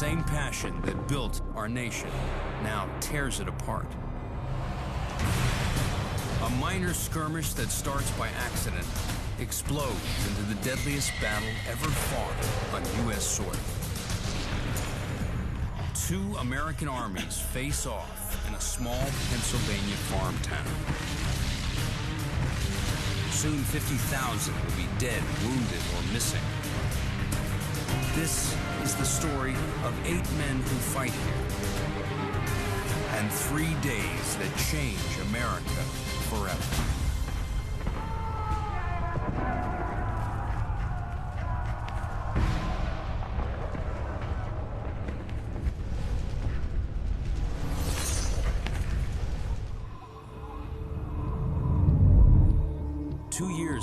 same passion that built our nation now tears it apart. A minor skirmish that starts by accident explodes into the deadliest battle ever fought on U.S. soil. Two American armies face off in a small Pennsylvania farm town. Soon 50,000 will be dead, wounded, or missing. This is the story of 8 men who fight here, and 3 days that change America forever.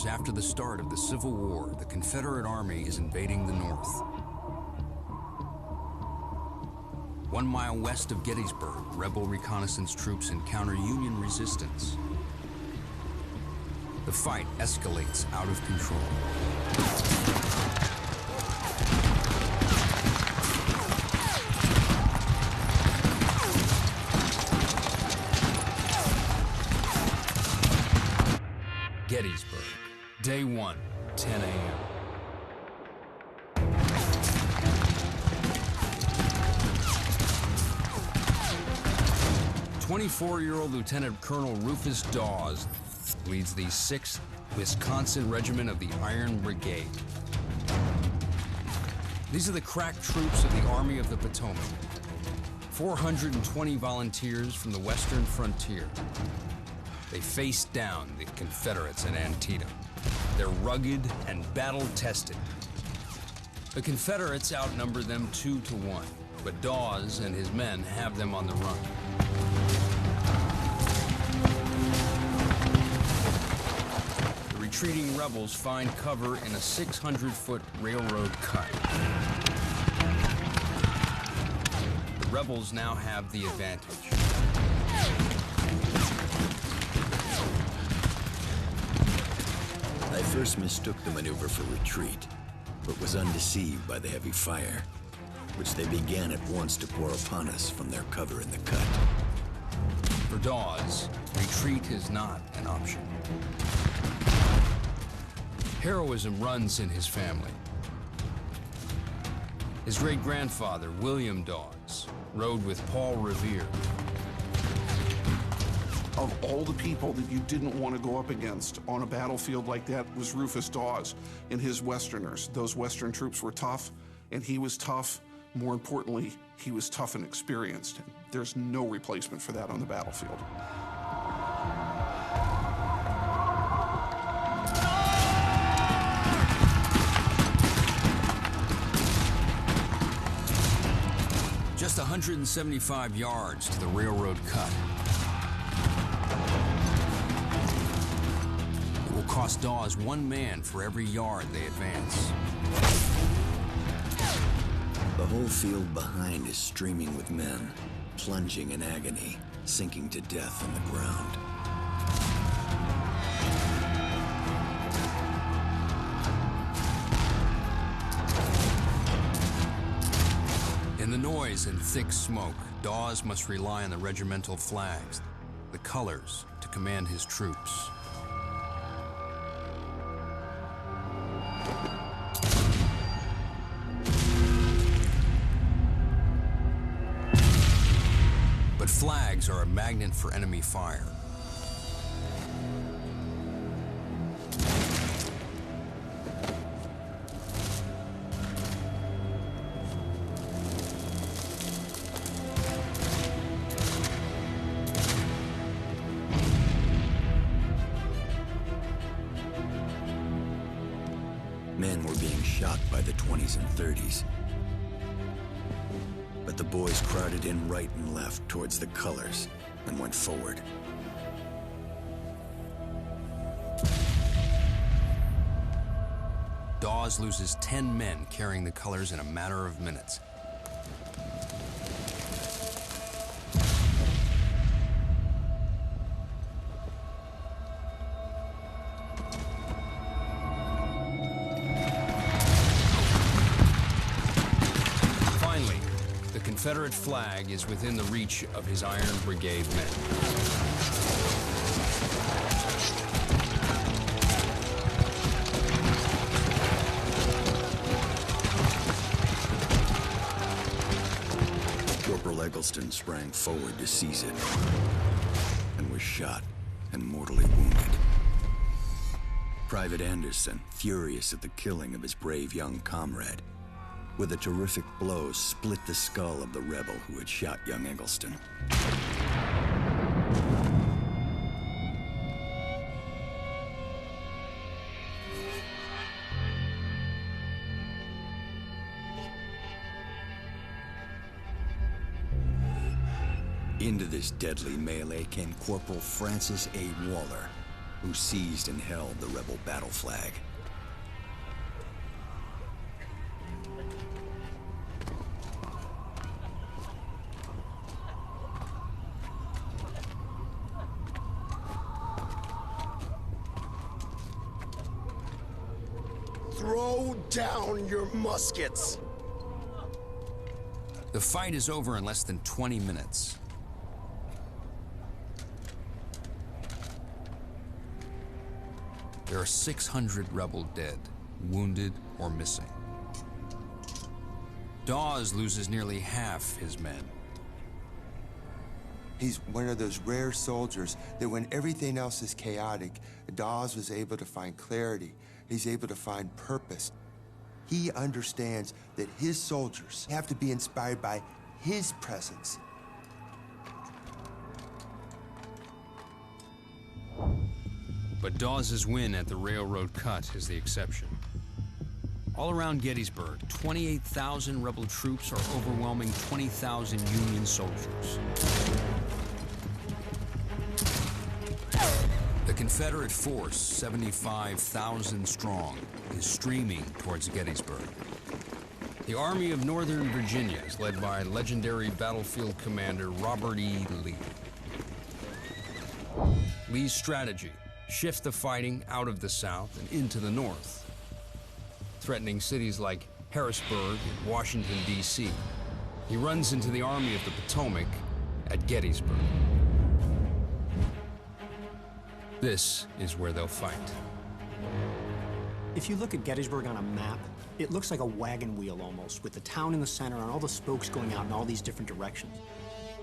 After the start of the Civil War, the Confederate Army is invading the North. 1 mile west of Gettysburg, rebel reconnaissance troops encounter Union resistance. The fight escalates out of control. Gettysburg, day 1, 10 a.m. "24-year-old Lieutenant Colonel Rufus Dawes leads the 6th Wisconsin Regiment of the Iron Brigade. These are the crack troops of the Army of the Potomac. 420 volunteers from the western frontier. They faced down the Confederates at Antietam. They're rugged and battle-tested. The Confederates outnumber them 2 to 1, but Dawes and his men have them on the run. The retreating rebels find cover in a 600-foot railroad cut. The rebels now have the advantage. I first mistook the maneuver for retreat, but was undeceived by the heavy fire, which they began at once to pour upon us from their cover in the cut. For Dawes, retreat is not an option. Heroism runs in his family. His great-grandfather, William Dawes, rode with Paul Revere. Of all the people that you didn't want to go up against on a battlefield like that was Rufus Dawes and his Westerners. Those Western troops were tough, and he was tough. More importantly, he was tough and experienced. There's no replacement for that on the battlefield. Just 175 yards to the railroad cut. It will cost Dawes 1 man for every yard they advance. The whole field behind is streaming with men, plunging in agony, sinking to death on the ground. In the noise and thick smoke, Dawes must rely on the regimental flags, the colors, to command his troops. But flags are a magnet for enemy fire. Men were being shot by the 20s and 30s. But the boys crowded in right and left towards the colors and went forward. Dawes loses 10 men carrying the colors in a matter of minutes. Confederate flag is within the reach of his Iron Brigade men. Corporal Eggleston sprang forward to seize it and was shot and mortally wounded. Private Anderson, furious at the killing of his brave young comrade, with a terrific blow split the skull of the rebel who had shot young Eggleston. Into this deadly melee came Corporal Francis A. Waller, who seized and held the rebel battle flag. Throw down your muskets! The fight is over in less than 20 minutes. There are 600 rebel dead, wounded, or missing. Dawes loses nearly half his men. He's one of those rare soldiers that when everything else is chaotic, Dawes was able to find clarity. He's able to find purpose. He understands that his soldiers have to be inspired by his presence. But Dawes' win at the railroad cut is the exception. All around Gettysburg, 28,000 rebel troops are overwhelming 20,000 Union soldiers. The Confederate force, 75,000 strong, is streaming towards Gettysburg. The Army of Northern Virginia is led by legendary battlefield commander Robert E. Lee. Lee's strategy: shift the fighting out of the South and into the North, threatening cities like Harrisburg and Washington, D.C. He runs into the Army of the Potomac at Gettysburg. This is where they'll fight. If you look at Gettysburg on a map, it looks like a wagon wheel almost, with the town in the center and all the spokes going out in all these different directions.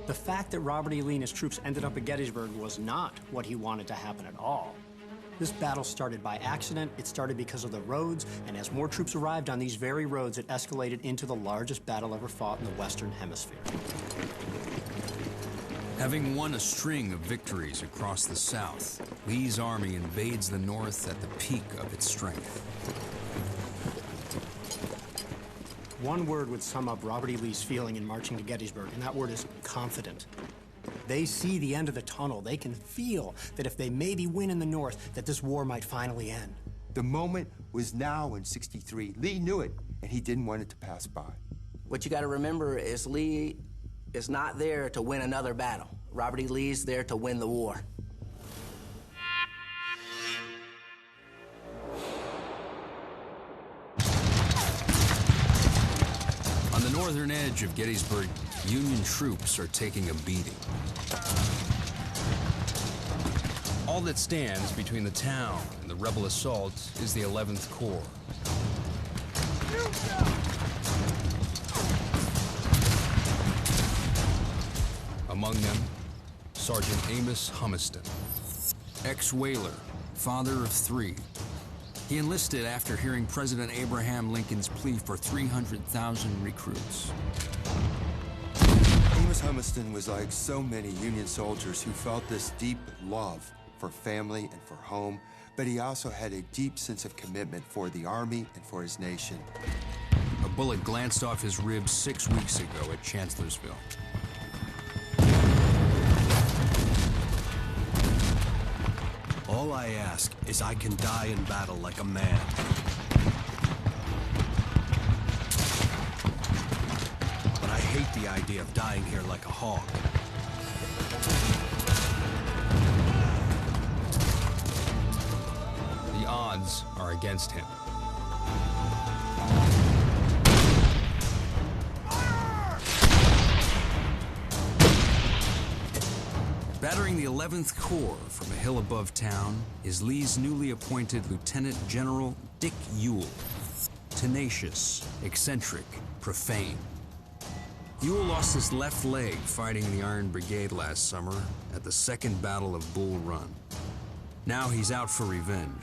The fact that Robert E. Lee and his troops ended up at Gettysburg was not what he wanted to happen at all. This battle started by accident, it started because of the roads, and as more troops arrived on these very roads, it escalated into the largest battle ever fought in the Western Hemisphere. Having won a string of victories across the South, Lee's army invades the North at the peak of its strength. One word would sum up Robert E. Lee's feeling in marching to Gettysburg, and that word is confident. They see the end of the tunnel. They can feel that if they maybe win in the North, that this war might finally end. The moment was now in '63. Lee knew it, and he didn't want it to pass by. What you got to remember is Lee is not there to win another battle. Robert E. Lee's there to win the war. On the northern edge of Gettysburg, Union troops are taking a beating. All that stands between the town and the rebel assault is the 11th Corps. Among them, Sergeant Amos Humiston, ex-whaler, father of 3. He enlisted after hearing President Abraham Lincoln's plea for 300,000 recruits. Amos Humiston was like so many Union soldiers who felt this deep love for family and for home, but he also had a deep sense of commitment for the Army and for his nation. A bullet glanced off his ribs 6 weeks ago at Chancellorsville. All I ask is I can die in battle like a man. But I hate the idea of dying here like a hog. The odds are against him. Battering the 11th Corps from a hill above town is Lee's newly appointed Lieutenant General Dick Ewell. Tenacious, eccentric, profane. Ewell lost his left leg fighting the Iron Brigade last summer at the Second Battle of Bull Run. Now he's out for revenge.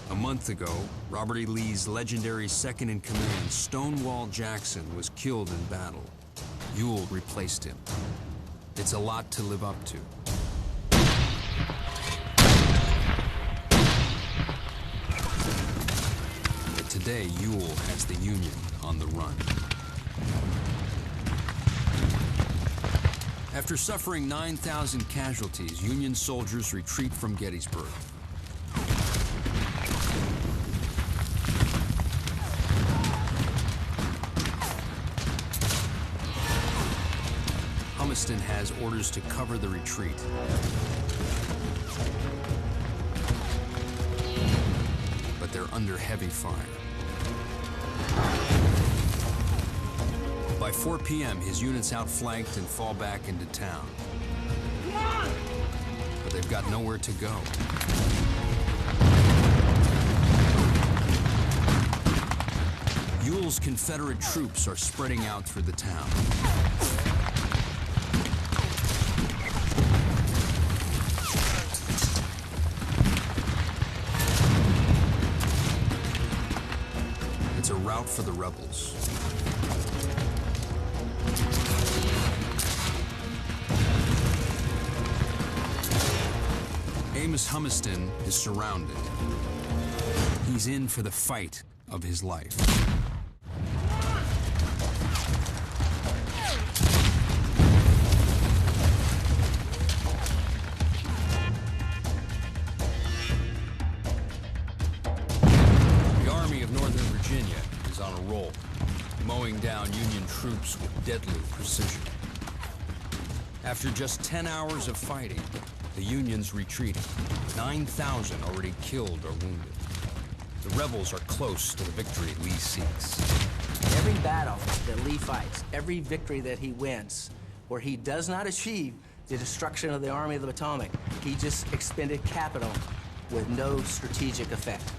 A month ago, Robert E. Lee's legendary second-in-command, Stonewall Jackson, was killed in battle. Ewell replaced him. It's a lot to live up to. But today, Ewell has the Union on the run. After suffering 9,000 casualties, Union soldiers retreat from Gettysburg. Humiston has orders to cover the retreat. But they're under heavy fire. By 4 p.m., his units outflanked and fall back into town. But they've got nowhere to go. Ewell's Confederate troops are spreading out through the town. It's a rout for the rebels. Amos Humiston is surrounded. He's in for the fight of his life. The Army of Northern Virginia is on a roll, mowing down Union troops with deadly precision. After just 10 hours of fighting, the Union's retreating. 9,000 already killed or wounded. The rebels are close to the victory Lee seeks. Every battle that Lee fights, every victory that he wins, where he does not achieve the destruction of the Army of the Potomac, he just expended capital with no strategic effect.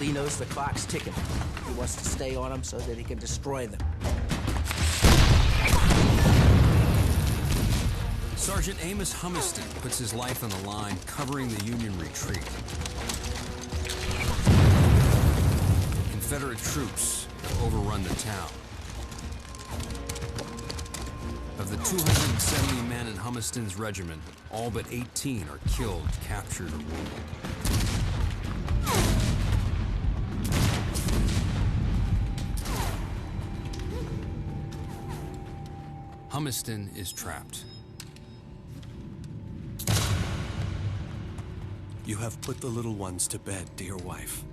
Lee knows the clock's ticking. He wants to stay on them so that he can destroy them. Sergeant Amos Humiston puts his life on the line covering the Union retreat. Confederate troops have overrun the town. Of the 270 men in Humiston's regiment, all but 18 are killed, captured, or wounded. Humiston is trapped. You have put the little ones to bed, dear wife,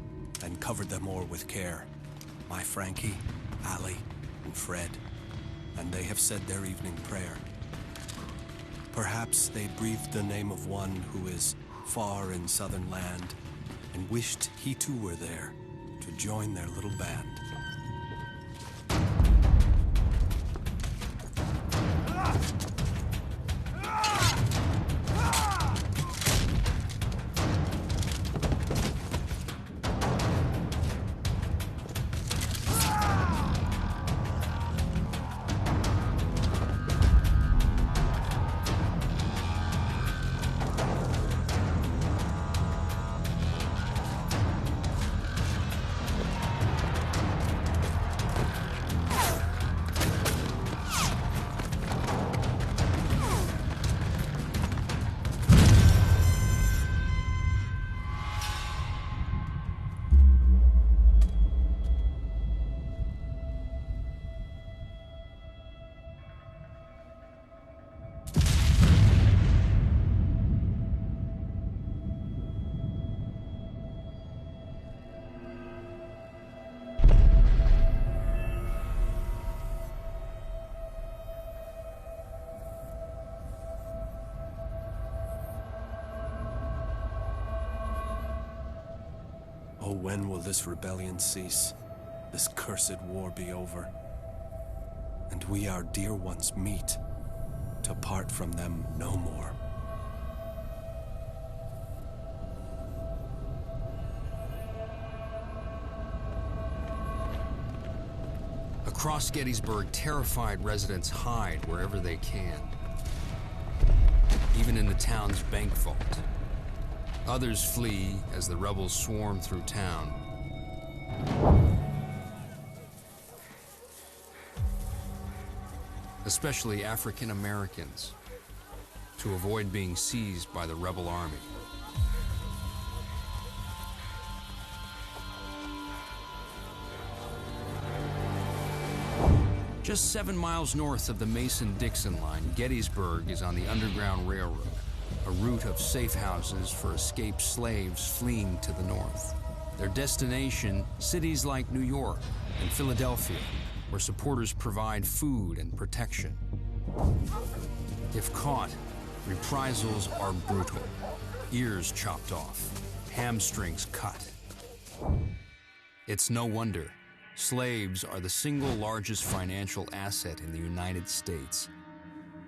and covered them o'er with care. My Frankie, Allie, and Fred, and they have said their evening prayer. Perhaps they breathed the name of one who is far in southern land, and wished he too were there to join their little band. Oh, when will this rebellion cease? This cursed war be over? And we our dear ones meet, to part from them no more. Across Gettysburg, terrified residents hide wherever they can, even in the town's bank vault. Others flee as the rebels swarm through town. Especially African Americans, to avoid being seized by the rebel army. Just 7 miles north of the Mason-Dixon line, Gettysburg is on the Underground Railroad, a route of safe houses for escaped slaves fleeing to the north. Their destination, cities like New York and Philadelphia, where supporters provide food and protection. If caught, reprisals are brutal. Ears chopped off, hamstrings cut. It's no wonder slaves are the single largest financial asset in the United States.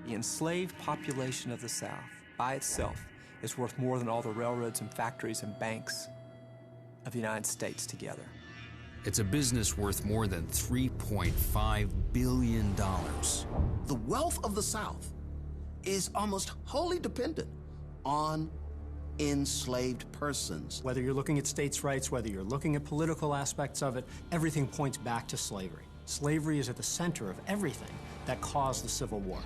The enslaved population of the South, by itself, is worth more than all the railroads and factories and banks of the United States together. It's a business worth more than $3.5 billion. The wealth of the South is almost wholly dependent on enslaved persons. Whether you're looking at states' rights, whether you're looking at political aspects of it, everything points back to slavery. Slavery is at the center of everything that caused the Civil War.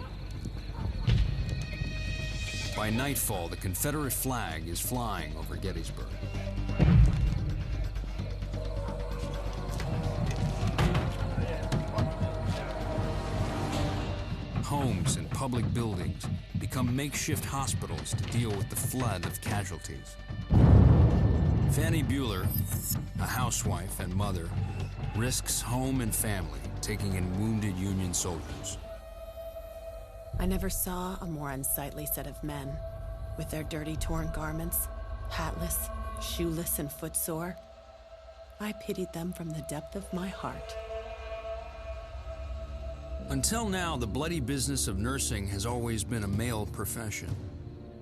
By nightfall, the Confederate flag is flying over Gettysburg. Homes and public buildings become makeshift hospitals to deal with the flood of casualties. Fannie Bueller, a housewife and mother, risks home and family, taking in wounded Union soldiers. I never saw a more unsightly set of men, with their dirty, torn garments, hatless, shoeless, and footsore. I pitied them from the depth of my heart. Until now, the bloody business of nursing has always been a male profession.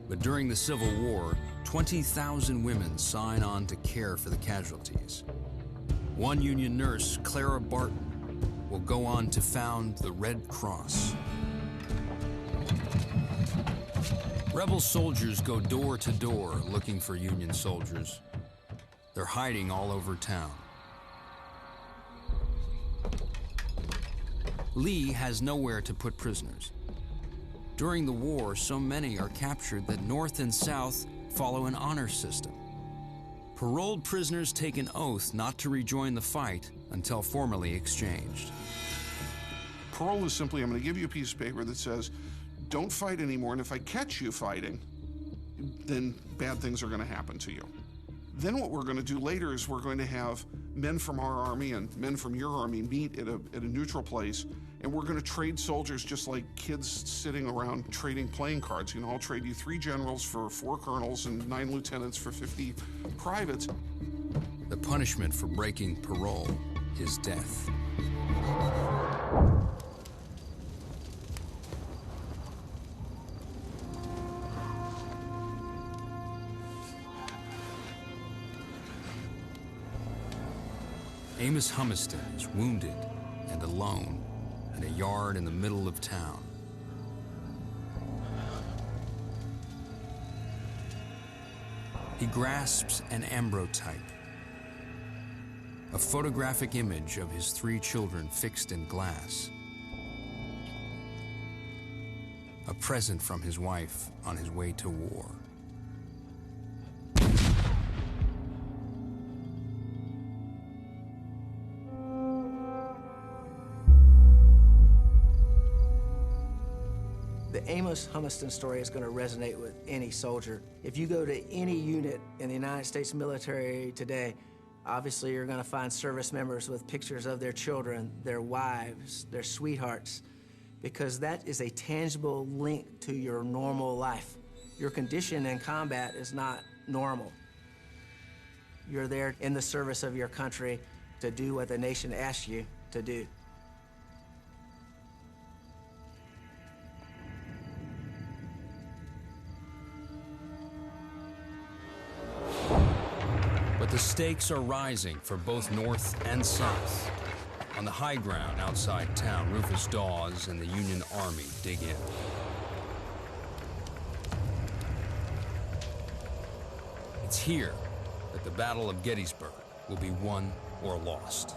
But during the Civil War, 20,000 women sign on to care for the casualties. One Union nurse, Clara Barton, will go on to found the Red Cross. Rebel soldiers go door to door looking for Union soldiers. They're hiding all over town. Lee has nowhere to put prisoners. During the war, so many are captured that North and South follow an honor system. Paroled prisoners take an oath not to rejoin the fight until formally exchanged. Parole is simply, I'm going to give you a piece of paper that says, don't fight anymore, and if I catch you fighting, then bad things are going to happen to you. Then what we're going to do later is we're going to have men from our army and men from your army meet at a neutral place, and we're going to trade soldiers just like kids sitting around trading playing cards. You know, I'll trade you 3 generals for 4 colonels and 9 lieutenants for 50 privates. The punishment for breaking parole is death. Amos Humiston is wounded and alone in a yard in the middle of town. He grasps an ambrotype, a photographic image of his 3 children fixed in glass, a present from his wife on his way to war. The Amos Humiston story is going to resonate with any soldier. If you go to any unit in the United States military today, obviously you're going to find service members with pictures of their children, their wives, their sweethearts, because that is a tangible link to your normal life. Your condition in combat is not normal. You're there in the service of your country to do what the nation asks you to do. The stakes are rising for both North and South. On the high ground outside town, Rufus Dawes and the Union Army dig in. It's here that the Battle of Gettysburg will be won or lost.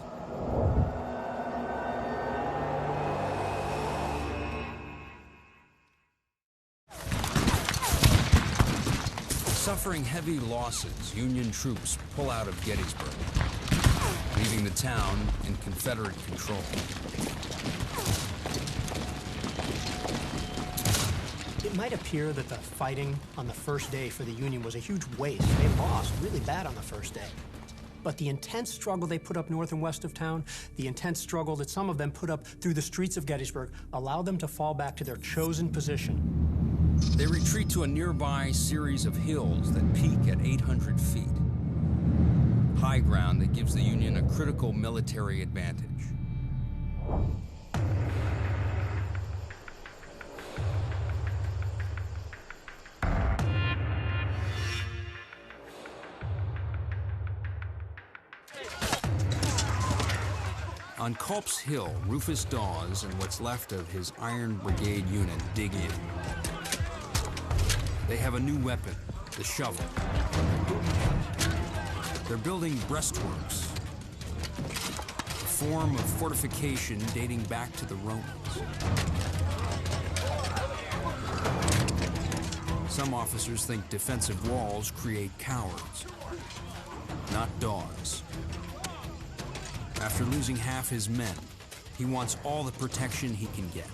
Suffering heavy losses, Union troops pull out of Gettysburg, leaving the town in Confederate control. It might appear that the fighting on the first day for the Union was a huge waste. They lost really bad on the first day. But the intense struggle they put up north and west of town, the intense struggle that some of them put up through the streets of Gettysburg, allowed them to fall back to their chosen position. They retreat to a nearby series of hills that peak at 800 feet. High ground that gives the Union a critical military advantage. On Culp's Hill, Rufus Dawes and what's left of his Iron Brigade unit dig in. They have a new weapon, the shovel. They're building breastworks, a form of fortification dating back to the Romans. Some officers think defensive walls create cowards, not Dawes. After losing half his men, he wants all the protection he can get.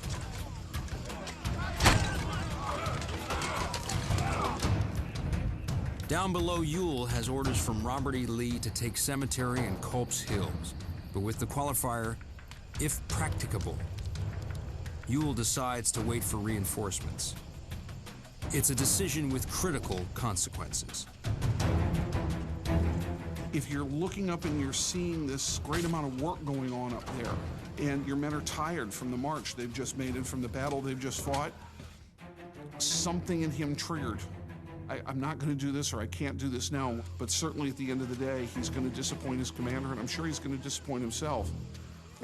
Down below, Ewell has orders from Robert E. Lee to take Cemetery and Culp's Hills, but with the qualifier, if practicable. Ewell decides to wait for reinforcements. It's a decision with critical consequences. If you're looking up and you're seeing this great amount of work going on up there, and your men are tired from the march they've just made and from the battle they've just fought, something in him triggered. I'm not going to do this, or I can't do this now, but certainly at the end of the day, he's going to disappoint his commander, and I'm sure he's going to disappoint himself.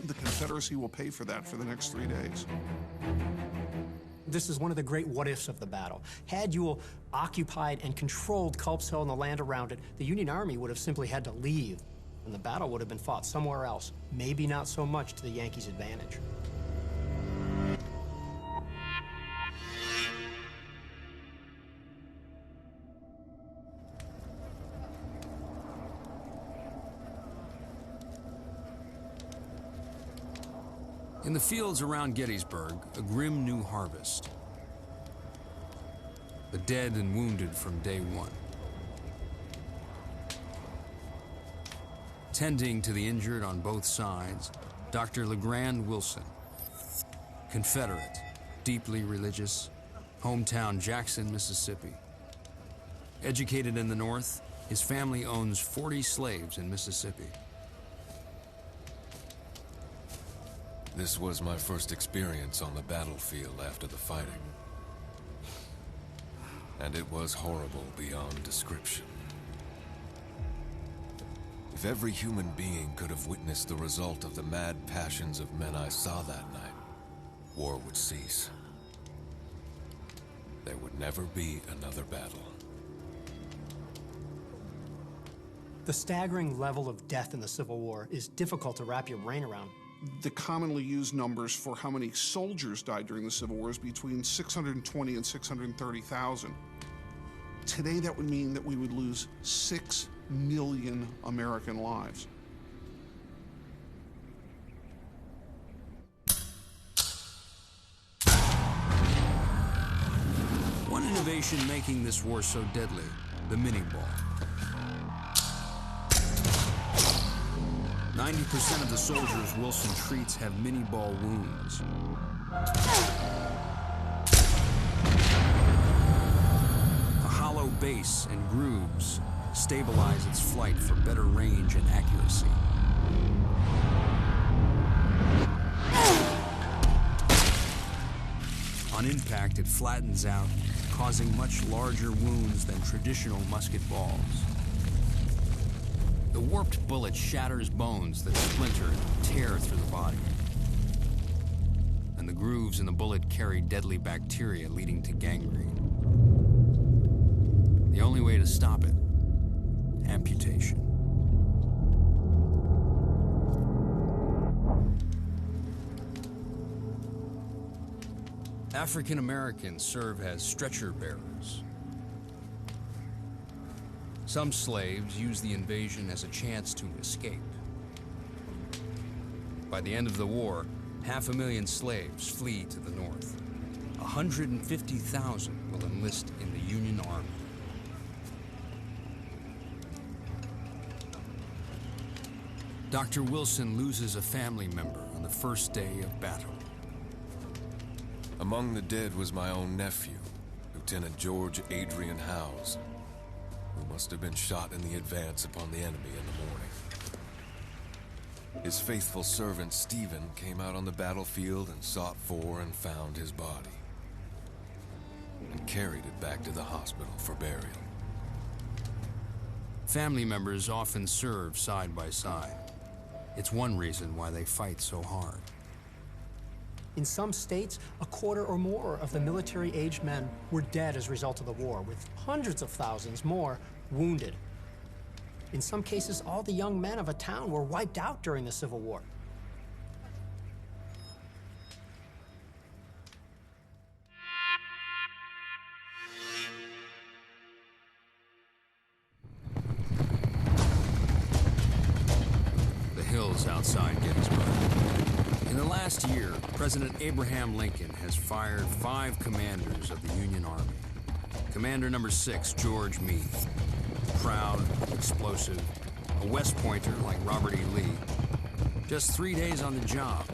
The Confederacy will pay for that for the next 3 days. This is one of the great what-ifs of the battle. Had Ewell occupied and controlled Culp's Hill and the land around it, the Union Army would have simply had to leave, and the battle would have been fought somewhere else, maybe not so much to the Yankees' advantage. In the fields around Gettysburg, a grim new harvest. The dead and wounded from day one. Tending to the injured on both sides, Dr. LeGrand Wilson, Confederate, deeply religious, hometown Jackson, Mississippi. Educated in the North, his family owns 40 slaves in Mississippi. This was my first experience on the battlefield after the fighting. And it was horrible beyond description. If every human being could have witnessed the result of the mad passions of men I saw that night, war would cease. There would never be another battle. The staggering level of death in the Civil War is difficult to wrap your brain around. The commonly used numbers for how many soldiers died during the Civil War is between 620 and 630,000. Today, that would mean that we would lose 6 million American lives. One innovation making this war so deadly, the mini-ball. 90% of the soldiers Wilson treats have mini-ball wounds. A hollow base and grooves stabilize its flight for better range and accuracy. On impact, it flattens out, causing much larger wounds than traditional musket balls. The warped bullet shatters bones that splinter and tear through the body. And the grooves in the bullet carry deadly bacteria leading to gangrene. The only way to stop it, amputation. African Americans serve as stretcher bearers. Some slaves use the invasion as a chance to escape. By the end of the war, 500,000 slaves flee to the north. 150,000 will enlist in the Union Army. Dr. Wilson loses a family member on the first day of battle. Among the dead was my own nephew, Lieutenant George Adrian Howes, who must have been shot in the advance upon the enemy in the morning. His faithful servant Stephen came out on the battlefield and sought for and found his body, and carried it back to the hospital for burial. Family members often serve side by side. It's one reason why they fight so hard. In some states, a quarter or more of the military-aged men were dead as a result of the war, with hundreds of thousands more wounded. In some cases, all the young men of a town were wiped out during the Civil War. The hills outside Gettysburg. In the last year, President Abraham Lincoln has fired 5 commanders of the Union Army. Commander number 6, George Meade. Proud, explosive, a West Pointer like Robert E. Lee. Just 3 days on the job.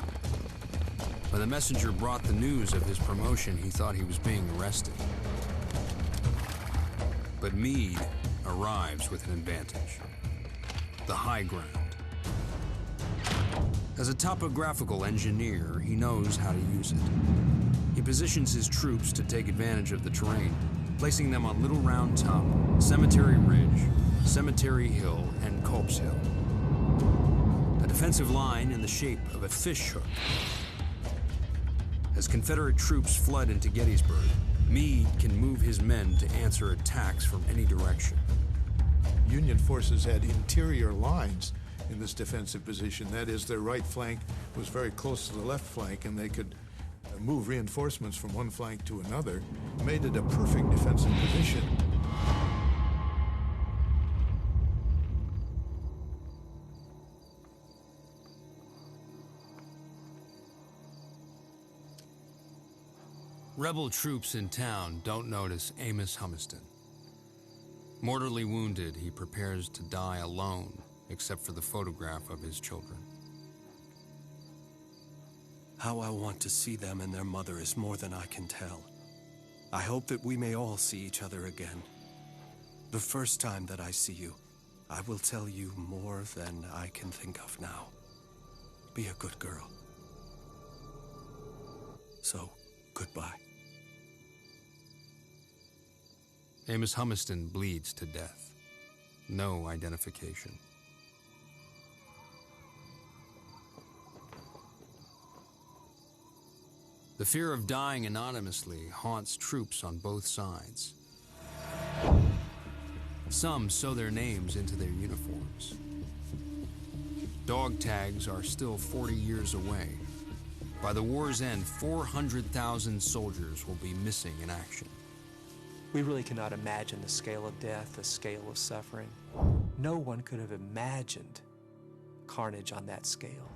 When the messenger brought the news of his promotion, he thought he was being arrested. But Meade arrives with an advantage. The high ground. As a topographical engineer, he knows how to use it. He positions his troops to take advantage of the terrain, placing them on Little Round Top, Cemetery Ridge, Cemetery Hill, and Culp's Hill. A defensive line in the shape of a fish hook. As Confederate troops flood into Gettysburg, Meade can move his men to answer attacks from any direction. Union forces had interior lines in this defensive position. That is, their right flank was very close to the left flank, and they could move reinforcements from one flank to another, made it a perfect defensive position. Rebel troops in town don't notice Amos Humiston. Mortally wounded, he prepares to die alone, except for the photograph of his children. How I want to see them and their mother is more than I can tell. I hope that we may all see each other again. The first time that I see you, I will tell you more than I can think of now. Be a good girl. So, goodbye. Amos Humiston bleeds to death. No identification. The fear of dying anonymously haunts troops on both sides. Some sew their names into their uniforms. Dog tags are still 40 years away. By the war's end, 400,000 soldiers will be missing in action. We really cannot imagine the scale of death, the scale of suffering. No one could have imagined carnage on that scale.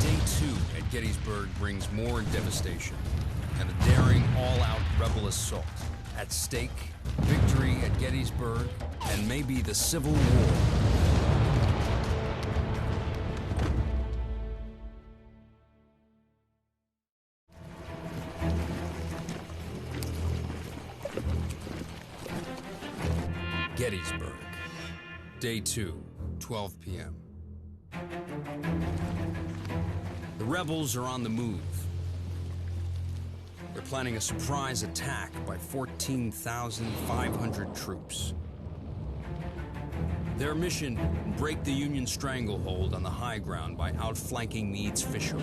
Day 2 at Gettysburg brings more devastation and a daring all-out rebel assault. At stake, victory at Gettysburg and maybe the Civil War. Gettysburg, Day 2, 12 p.m. The rebels are on the move. They're planning a surprise attack by 14,500 troops. Their mission, break the Union stranglehold on the high ground by outflanking Meade's fishhook.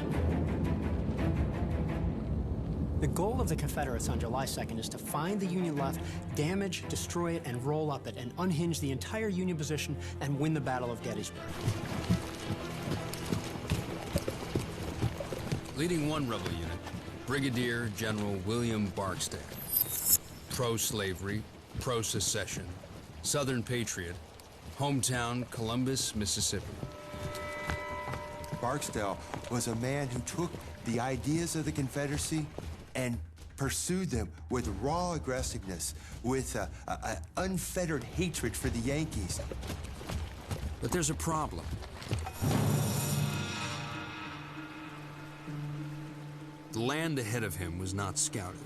The goal of the Confederates on July 2nd is to find the Union left, damage, destroy it, and roll up it, and unhinge the entire Union position and win the Battle of Gettysburg. Leading one rebel unit, Brigadier General William Barksdale. Pro-slavery, pro-secession, Southern patriot, hometown Columbus, Mississippi. Barksdale was a man who took the ideas of the Confederacy and pursued them with raw aggressiveness, with an unfettered hatred for the Yankees. But there's a problem. The land ahead of him was not scouted.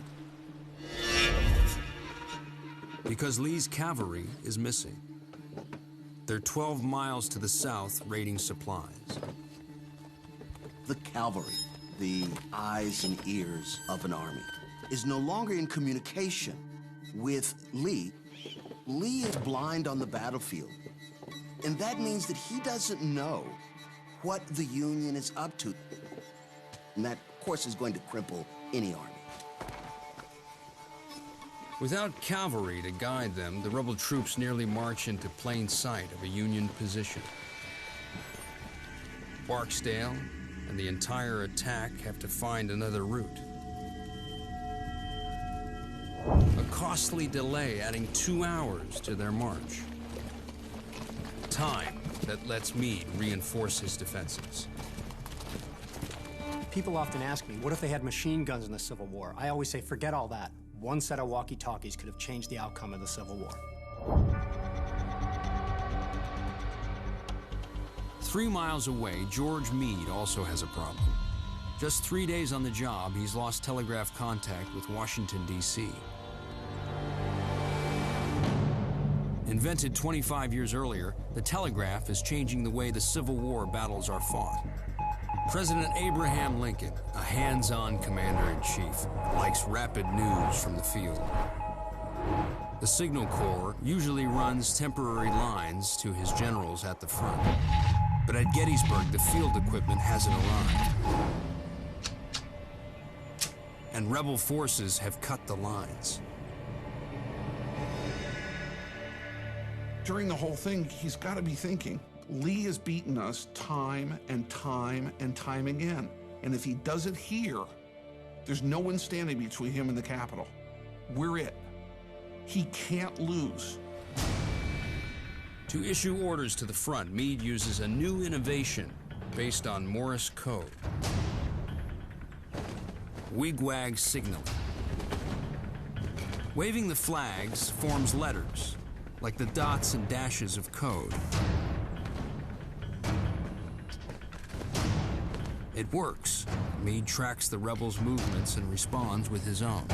Because Lee's cavalry is missing. They're 12 miles to the south raiding supplies. The cavalry, the eyes and ears of an army, is no longer in communication with Lee. Lee is blind on the battlefield. And that means that he doesn't know what the Union is up to. And that, of course, is going to cripple any army. Without cavalry to guide them, the rebel troops nearly march into plain sight of a Union position. Barksdale and the entire attack have to find another route. A costly delay adding 2 hours to their march. Time that lets Meade reinforce his defenses. People often ask me, what if they had machine guns in the Civil War? I always say, forget all that. One set of walkie-talkies could have changed the outcome of the Civil War. 3 miles away, George Meade also has a problem. Just 3 days on the job, he's lost telegraph contact with Washington, D.C. Invented 25 years earlier, the telegraph is changing the way the Civil War battles are fought. President Abraham Lincoln, a hands-on commander-in-chief, likes rapid news from the field. The Signal Corps usually runs temporary lines to his generals at the front. But at Gettysburg, the field equipment hasn't arrived. And rebel forces have cut the lines. During the whole thing, he's got to be thinking, Lee has beaten us time and time and time again. And if he does it here, there's no one standing between him and the Capitol. We're it. He can't lose. To issue orders to the front, Meade uses a new innovation based on Morse code. Wigwag signaling. Waving the flags forms letters, like the dots and dashes of code. It works. Meade tracks the rebels' movements and responds with his own.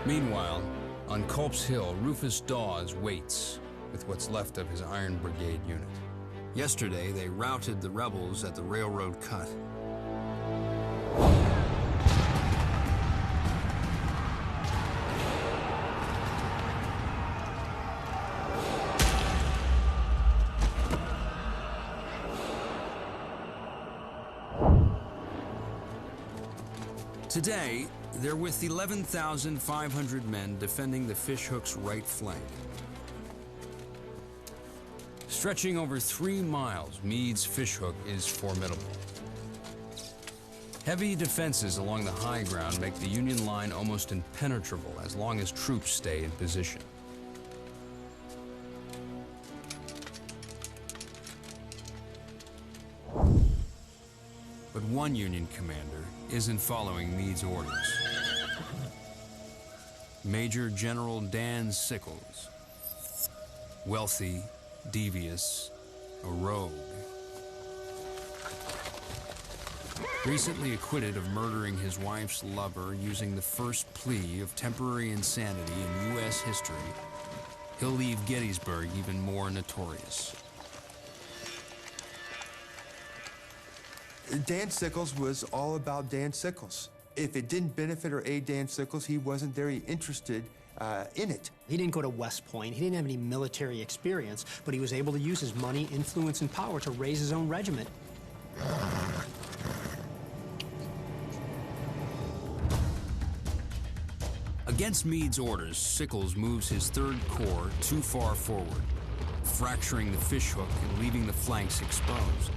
Meanwhile, on Culp's Hill, Rufus Dawes waits with what's left of his Iron Brigade unit. Yesterday, they routed the rebels at the railroad cut. Today, they're with 11,500 men defending the Fishhook's right flank. Stretching over 3 miles, Meade's Fishhook is formidable. Heavy defenses along the high ground make the Union line almost impenetrable as long as troops stay in position. But one Union commander isn't following Meade's orders. Major General Dan Sickles. Wealthy, devious, a rogue. Recently acquitted of murdering his wife's lover using the first plea of temporary insanity in U.S. history, he'll leave Gettysburg even more notorious. Dan Sickles was all about Dan Sickles. If it didn't benefit or aid Dan Sickles, he wasn't very interested in it. He didn't go to West Point. He didn't have any military experience, but he was able to use his money, influence, and power to raise his own regiment. Against Meade's orders, Sickles moves his 3rd Corps too far forward, fracturing the fishhook and leaving the flanks exposed.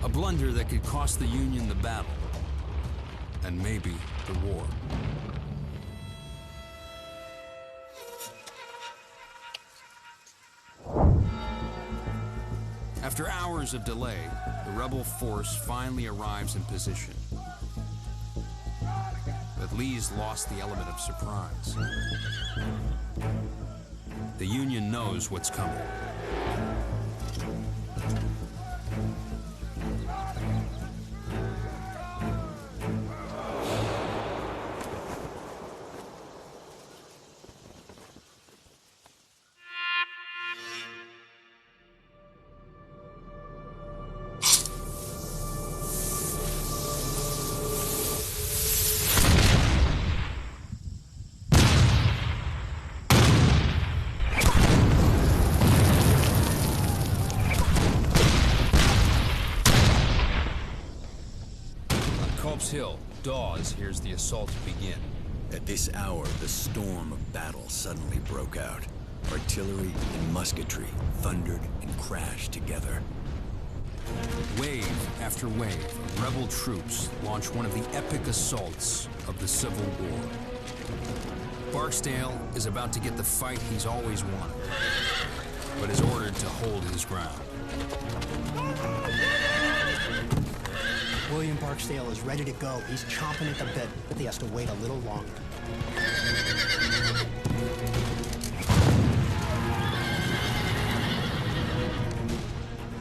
A blunder that could cost the Union the battle, and maybe the war. After hours of delay, the rebel force finally arrives in position. But Lee's lost the element of surprise. The Union knows what's coming. Hill, Dawes hears the assault begin. At this hour, the storm of battle suddenly broke out. Artillery and musketry thundered and crashed together. Wave after wave of rebel troops launch one of the epic assaults of the Civil War. Barksdale is about to get the fight he's always wanted, but is ordered to hold his ground. William Barksdale is ready to go. He's chomping at the bit, but he has to wait a little longer.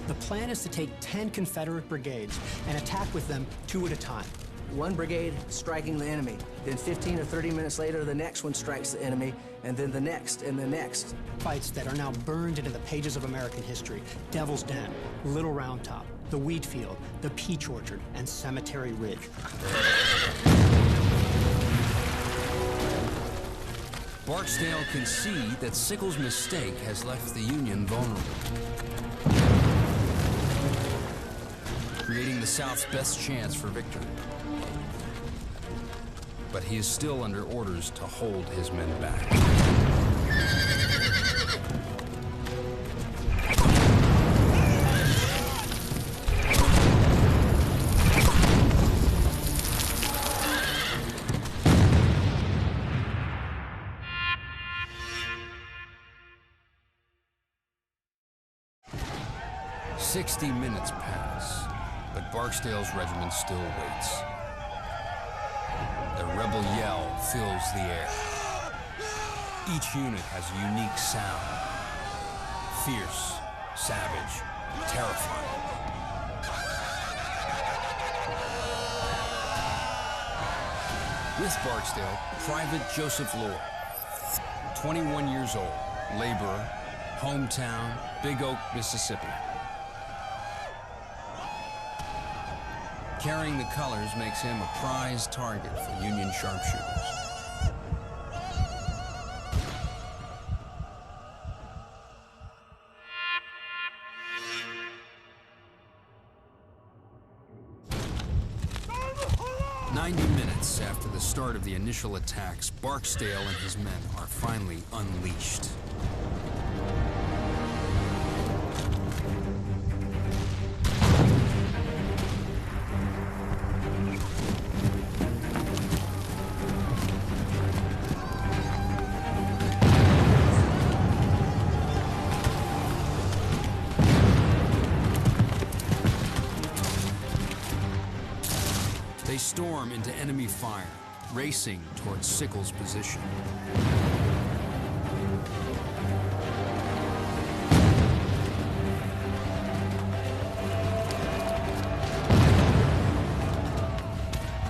The plan is to take 10 Confederate brigades and attack with them 2 at a time. One brigade striking the enemy, then 15 or 30 minutes later, the next one strikes the enemy, and then the next and the next. Fights that are now burned into the pages of American history. Devil's Den, Little Round Top, the Wheat Field, the Peach Orchard, and Cemetery Ridge. Barksdale can see that Sickles' mistake has left the Union vulnerable, creating the South's best chance for victory. But he is still under orders to hold his men back. "60 minutes pass, but Barksdale's regiment still waits. The rebel yell fills the air. Each unit has a unique sound. Fierce, savage, terrifying. With Barksdale, Private Joseph Lord, 21 years old, laborer, hometown, Big Oak, Mississippi. Carrying the colors makes him a prized target for Union sharpshooters. After the start of the initial attacks, Barksdale and his men are finally unleashed. They storm into enemy fire, racing towards Sickles' position.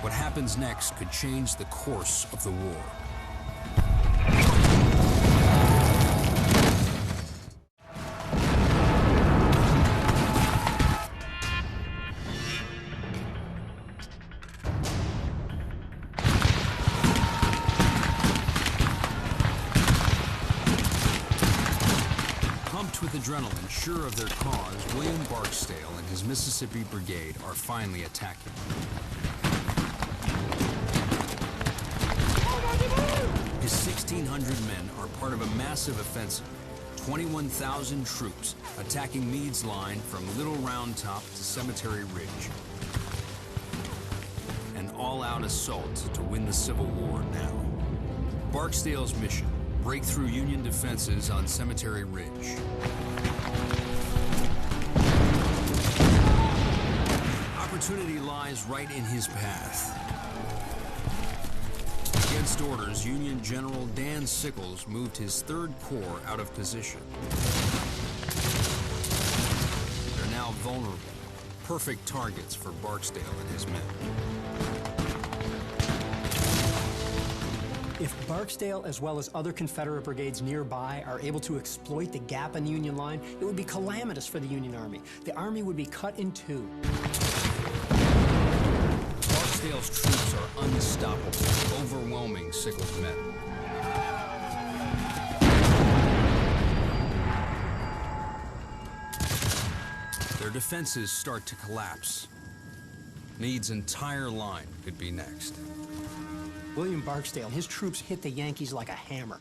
What happens next could change the course of the war. with adrenaline, sure of their cause, William Barksdale and his Mississippi Brigade are finally attacking. His 1,600 men are part of a massive offensive. 21,000 troops attacking Meade's line from Little Round Top to Cemetery Ridge. An all-out assault to win the Civil War now. Barksdale's mission: break through Union defenses on Cemetery Ridge. Opportunity lies right in his path. Against orders, Union General Dan Sickles moved his 3rd Corps out of position. They're now vulnerable, perfect targets for Barksdale and his men. If Barksdale, as well as other Confederate brigades nearby, are able to exploit the gap in the Union line, it would be calamitous for the Union Army. The Army would be cut in two. Barksdale's troops are unstoppable, overwhelming Sickles' men. Their defenses start to collapse. Meade's entire line could be next. William Barksdale, his troops hit the Yankees like a hammer.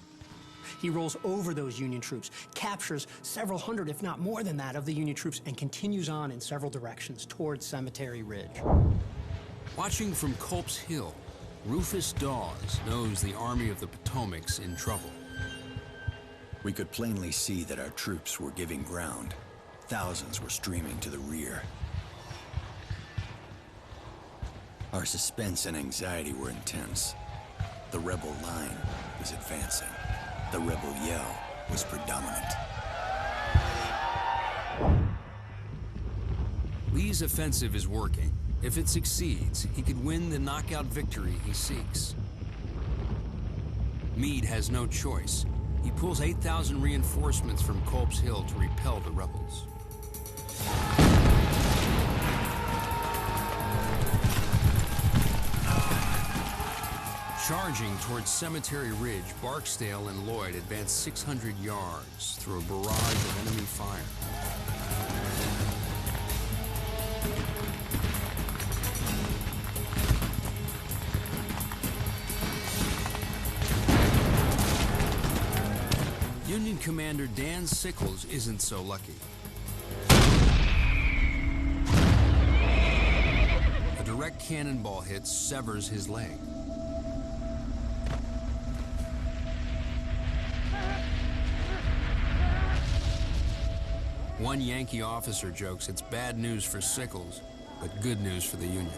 He rolls over those Union troops, captures several hundred, if not more than that, of the Union troops, and continues on in several directions towards Cemetery Ridge. Watching from Culp's Hill, Rufus Dawes knows the Army of the Potomac's in trouble. We could plainly see that our troops were giving ground. Thousands were streaming to the rear. Our suspense and anxiety were intense. The rebel line was advancing. The rebel yell was predominant. Lee's offensive is working. If it succeeds, he could win the knockout victory he seeks. Meade has no choice. He pulls 8,000 reinforcements from Culp's Hill to repel the rebels. Charging towards Cemetery Ridge, Barksdale and Lloyd advance 600 yards through a barrage of enemy fire. Union Commander Dan Sickles isn't so lucky. A direct cannonball hit severs his leg. One Yankee officer jokes it's bad news for Sickles, but good news for the Union.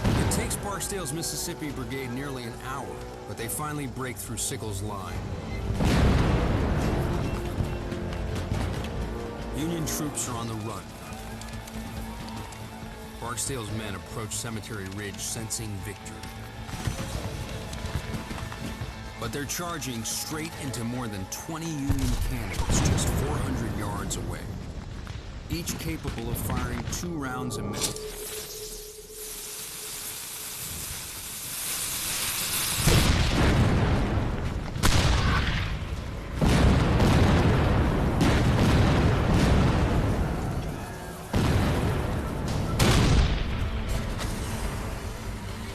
It takes Barksdale's Mississippi Brigade nearly an hour, but they finally break through Sickles' line. Union troops are on the run. Barksdale's men approach Cemetery Ridge, sensing victory. But they're charging straight into more than 20 Union cannons just 400 yards away, each capable of firing 2 rounds a minute.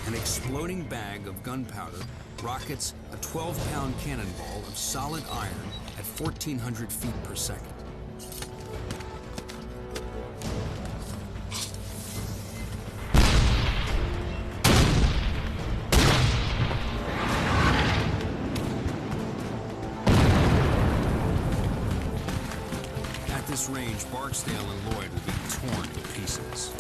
An exploding bag of gunpowder rockets a 12-pound cannonball of solid iron at 1,400 feet per second. At this range, Barksdale and Lloyd will be torn to pieces.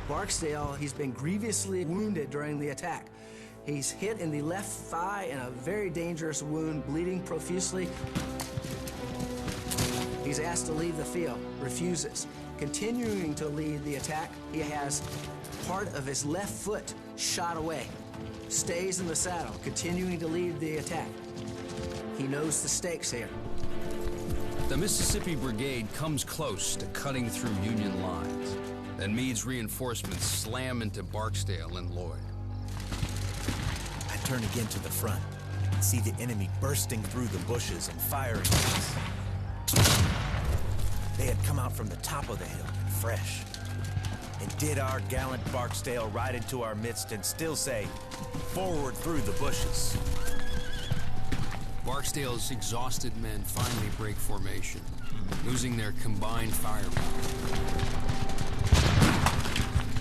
Barksdale, he's been grievously wounded during the attack. He's hit in the left thigh in a very dangerous wound, bleeding profusely. He's asked to leave the field, refuses. Continuing to lead the attack, he has part of his left foot shot away. Stays in the saddle, continuing to lead the attack. He knows the stakes here. The Mississippi Brigade comes close to cutting through Union lines. Then Meade's reinforcements slam into Barksdale and Lloyd. I turn again to the front and see the enemy bursting through the bushes and firing at us. They had come out from the top of the hill, fresh. And did our gallant Barksdale ride into our midst and still say, "Forward through the bushes." Barksdale's exhausted men finally break formation, losing their combined firepower.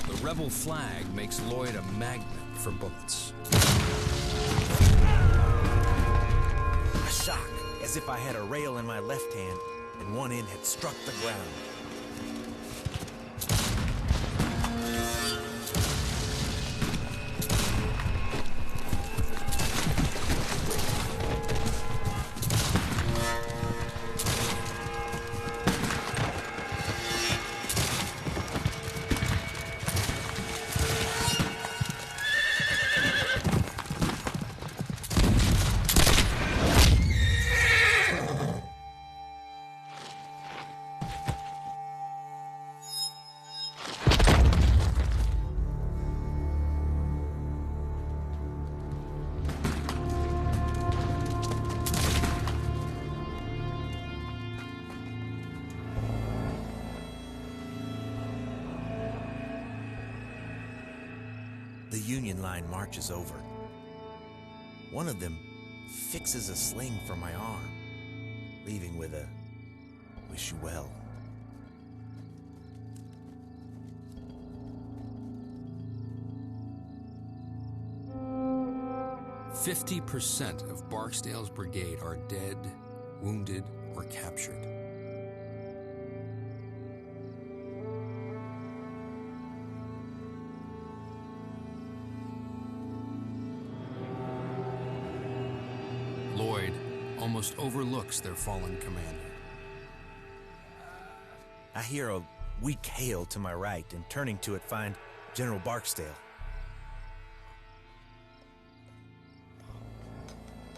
The rebel flag makes Lloyd a magnet for bullets. A shock, as if I had a rail in my left hand and one end had struck the ground. The Union line marches over. One of them fixes a sling for my arm, leaving with a "Wish you well." 50% of Barksdale's brigade are dead, wounded, or captured. Lloyd almost overlooks their fallen commander. I hear a weak hail to my right, and turning to it, find General Barksdale.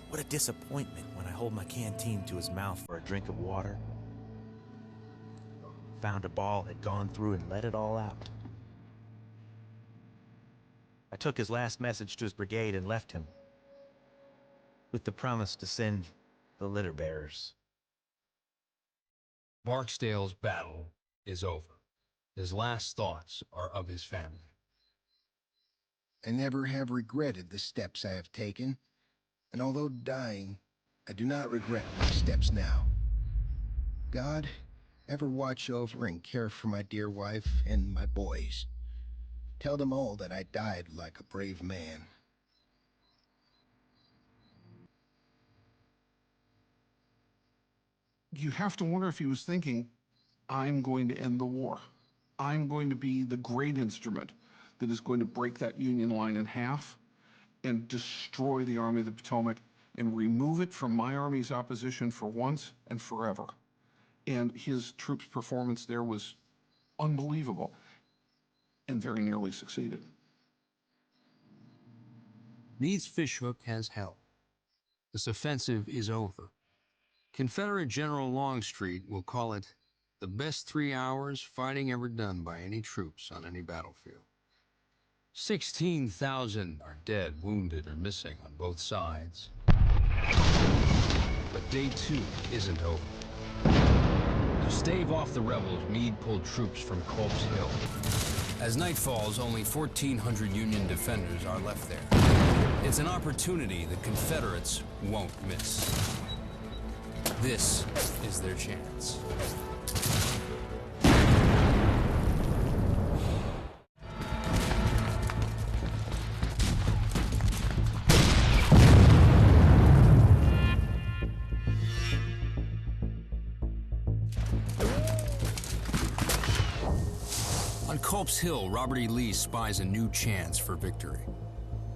What a disappointment when I hold my canteen to his mouth for a drink of water. Found a ball had gone through and let it all out. I took his last message to his brigade and left him, with the promise to send the litter bearers. Barksdale's battle is over. His last thoughts are of his family. I never have regretted the steps I have taken, and although dying, I do not regret my steps now. God, ever watch over and care for my dear wife and my boys. Tell them all that I died like a brave man. You have to wonder if he was thinking, I'm going to end the war. I'm going to be the great instrument that is going to break that Union line in half and destroy the Army of the Potomac and remove it from my army's opposition for once and forever. And his troops' performance there was unbelievable and very nearly succeeded. Meade's fishhook has held. This offensive is over. Confederate General Longstreet will call it the best 3 hours fighting ever done by any troops on any battlefield. 16,000 are dead, wounded, or missing on both sides. But day 2 isn't over. To stave off the rebels, Meade pulled troops from Culp's Hill. As night falls, only 1,400 Union defenders are left there. It's an opportunity the Confederates won't miss. This is their chance. On Culp's Hill, Robert E. Lee spies a new chance for victory.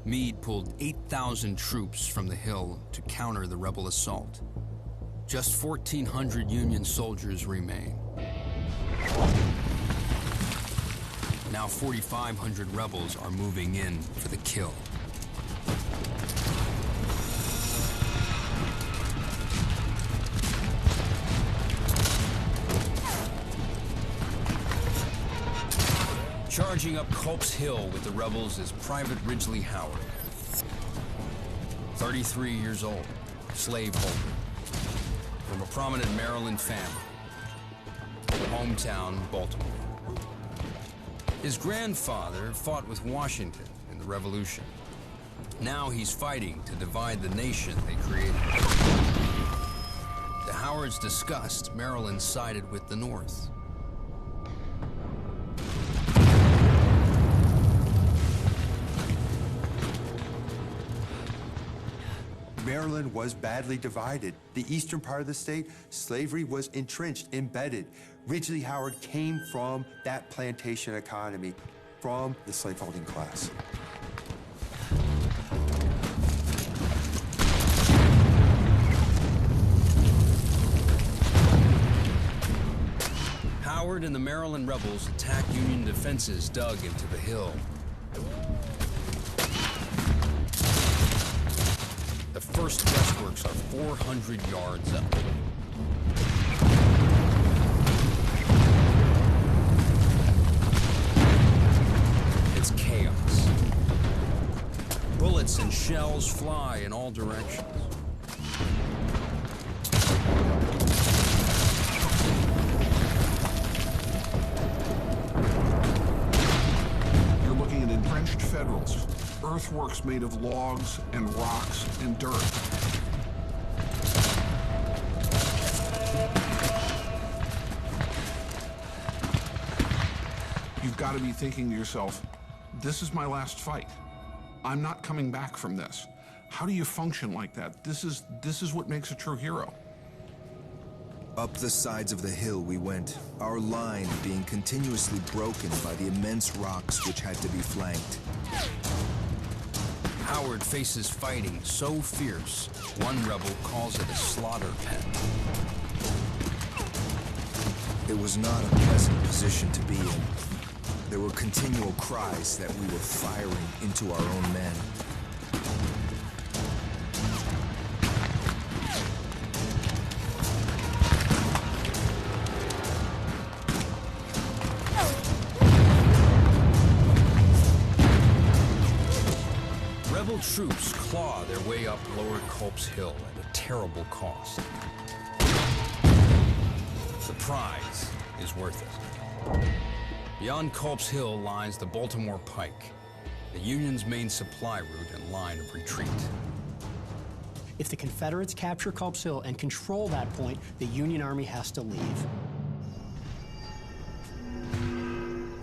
Meade pulled 8,000 troops from the hill to counter the rebel assault. Just 1,400 Union soldiers remain. Now 4,500 rebels are moving in for the kill. Charging up Culp's Hill with the rebels is Private Ridgely Howard. 33 years old, slaveholder, from a prominent Maryland family, hometown Baltimore. His grandfather fought with Washington in the Revolution. Now he's fighting to divide the nation they created. To Howard's disgust, Maryland sided with the North. Maryland was badly divided. The eastern part of the state, slavery was entrenched, embedded. Ridgely Howard came from that plantation economy, from the slaveholding class. Howard and the Maryland rebels attacked Union defenses dug into the hill. The first breastworks are 400 yards up. It's chaos. Bullets and shells fly in all directions. You're looking at entrenched Federals. Earthworks made of logs and rocks and dirt. You've got to be thinking to yourself, this is my last fight. I'm not coming back from this. How do you function like that? This is what makes a true hero. Up the sides of the hill we went, our line being continuously broken by the immense rocks which had to be flanked. Howard faces fighting so fierce, one rebel calls it a slaughter pen. It was not a pleasant position to be in. There were continual cries that we were firing into our own men. Rebel troops claw their way up Lower Culp's Hill at a terrible cost. The prize is worth it. Beyond Culp's Hill lies the Baltimore Pike, the Union's main supply route and line of retreat. If the Confederates capture Culp's Hill and control that point, the Union Army has to leave.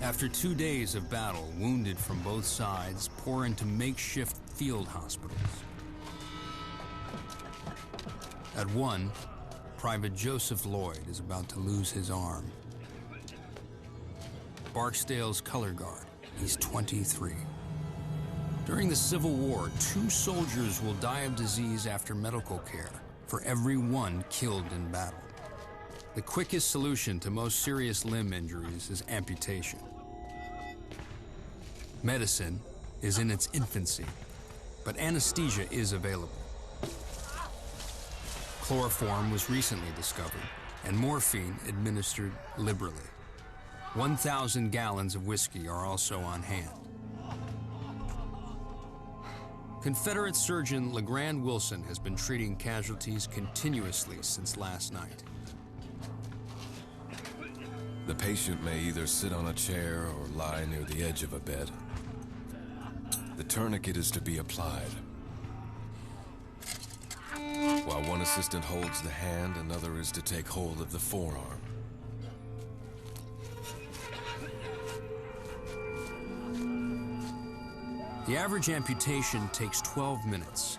After 2 days of battle, wounded from both sides pour into makeshift field hospitals. At one, Private Joseph Lloyd is about to lose his arm. Barksdale's color guard, he's 23. During the Civil War, 2 soldiers will die of disease after medical care for every one killed in battle. The quickest solution to most serious limb injuries is amputation. Medicine is in its infancy, but anesthesia is available. Chloroform was recently discovered, and morphine administered liberally. 1,000 gallons of whiskey are also on hand. Confederate surgeon LeGrand Wilson has been treating casualties continuously since last night. The patient may either sit on a chair or lie near the edge of a bed. The tourniquet is to be applied. While one assistant holds the hand, another is to take hold of the forearm. The average amputation takes 12 minutes.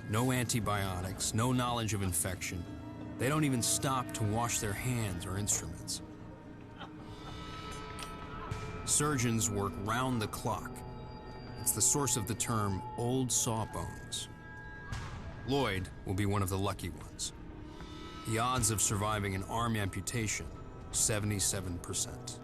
No antibiotics, no knowledge of infection. They don't even stop to wash their hands or instruments. Surgeons work round the clock. It's the source of the term old sawbones. Lloyd will be one of the lucky ones. The odds of surviving an arm amputation, 77%.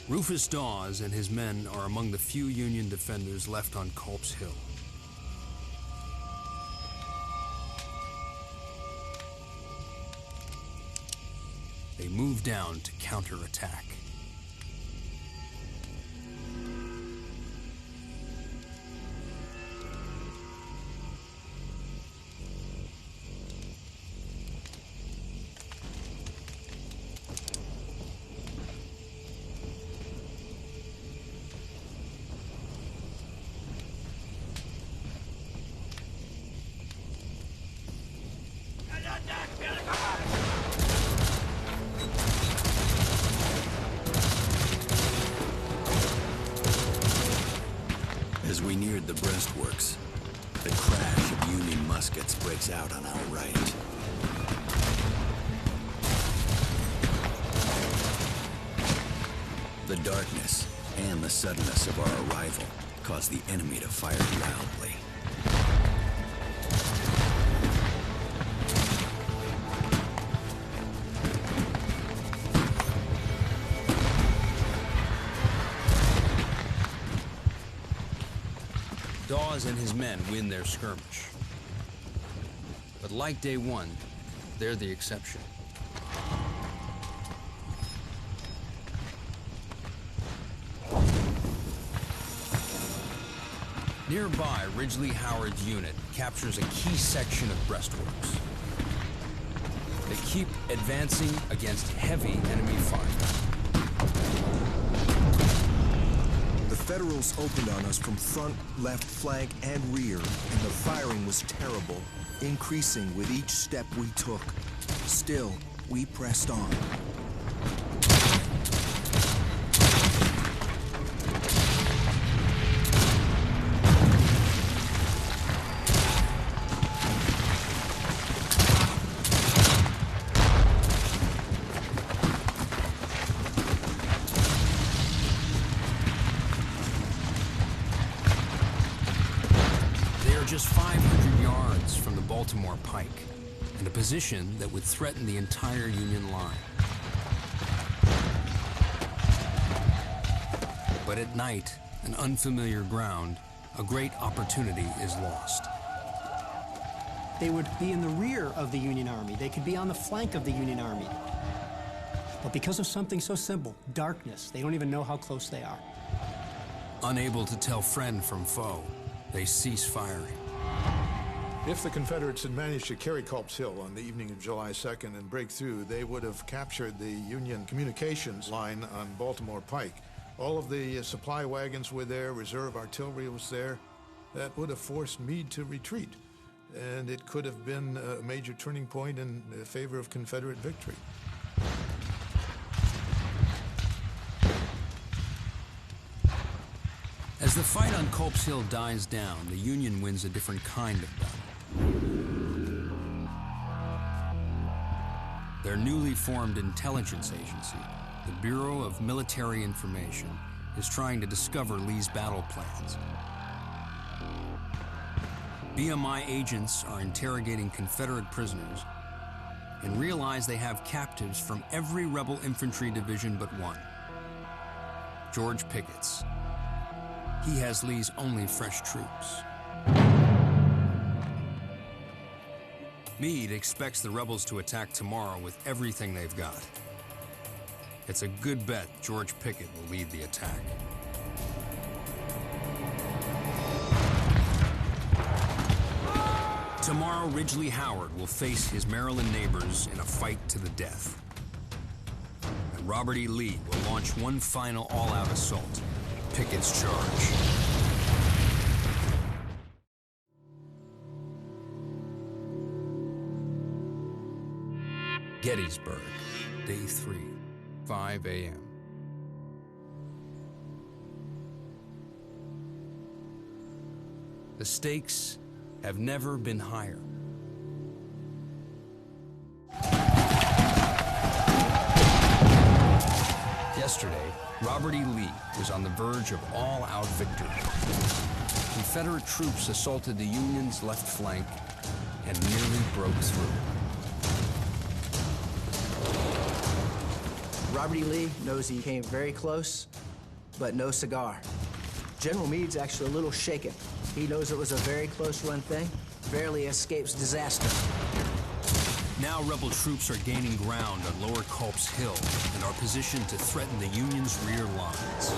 Rufus Dawes and his men are among the few Union defenders left on Culp's Hill. They move down to counterattack. As we neared the breastworks, the crash of Union muskets breaks out on our right. The darkness and the suddenness of our arrival caused the enemy to fire loudly. Dawes and his men win their skirmish. But like day one, they're the exception. Nearby, Ridgely Howard's unit captures a key section of breastworks. They keep advancing against heavy enemy fire. The Federals opened on us from front, left, flank, and rear, and the firing was terrible, increasing with each step we took. Still, we pressed on. Just 500 yards from the Baltimore Pike, and a position that would threaten the entire Union line. But at night, an unfamiliar ground, a great opportunity is lost. They would be in the rear of the Union Army. They could be on the flank of the Union Army. But because of something so simple, darkness, they don't even know how close they are. Unable to tell friend from foe, they cease firing. If the Confederates had managed to carry Culp's Hill on the evening of July 2nd and break through, they would have captured the Union communications line on Baltimore Pike. All of the supply wagons were there, reserve artillery was there. That would have forced Meade to retreat, and it could have been a major turning point in favor of Confederate victory. As the fight on Culp's Hill dies down, the Union wins a different kind of battle. Their newly formed intelligence agency, the Bureau of Military Information, is trying to discover Lee's battle plans. BMI agents are interrogating Confederate prisoners and realize they have captives from every rebel infantry division but one, George Pickett's. He has Lee's only fresh troops. Meade expects the rebels to attack tomorrow with everything they've got. It's a good bet George Pickett will lead the attack. Tomorrow, Ridgely Howard will face his Maryland neighbors in a fight to the death. And Robert E. Lee will launch one final all-out assault, Pickett's charge. Gettysburg, Day 3, 5 a.m. The stakes have never been higher. Yesterday, Robert E. Lee was on the verge of all-out victory. Confederate troops assaulted the Union's left flank and nearly broke through. Robert E. Lee knows he came very close, but no cigar. General Meade's actually a little shaken. He knows it was a very close run thing, barely escapes disaster. Now rebel troops are gaining ground on Lower Culp's Hill and are positioned to threaten the Union's rear lines.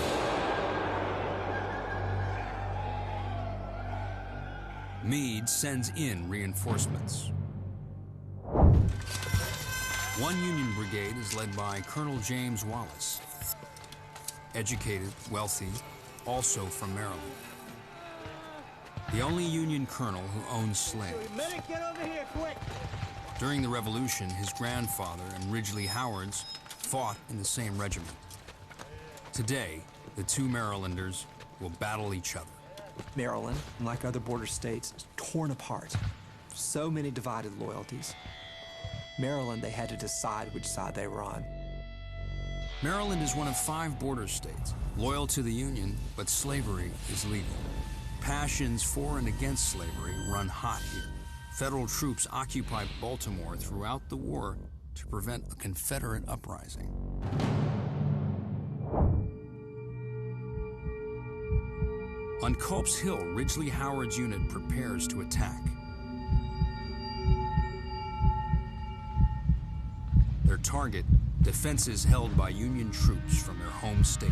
Meade sends in reinforcements. One Union brigade is led by Colonel James Wallace, educated, wealthy, also from Maryland. The only Union colonel who owns slaves. Medic, get over here, quick! During the Revolution, his grandfather and Ridgely Howard's fought in the same regiment. Today, the two Marylanders will battle each other. Maryland, like other border states, is torn apart. So many divided loyalties. Maryland, they had to decide which side they were on. Maryland is one of 5 border states, loyal to the Union, but slavery is legal. Passions for and against slavery run hot here. Federal troops occupied Baltimore throughout the war to prevent a Confederate uprising. On Culp's Hill, Ridgely Howard's unit prepares to attack. Their target, defenses held by Union troops from their home state.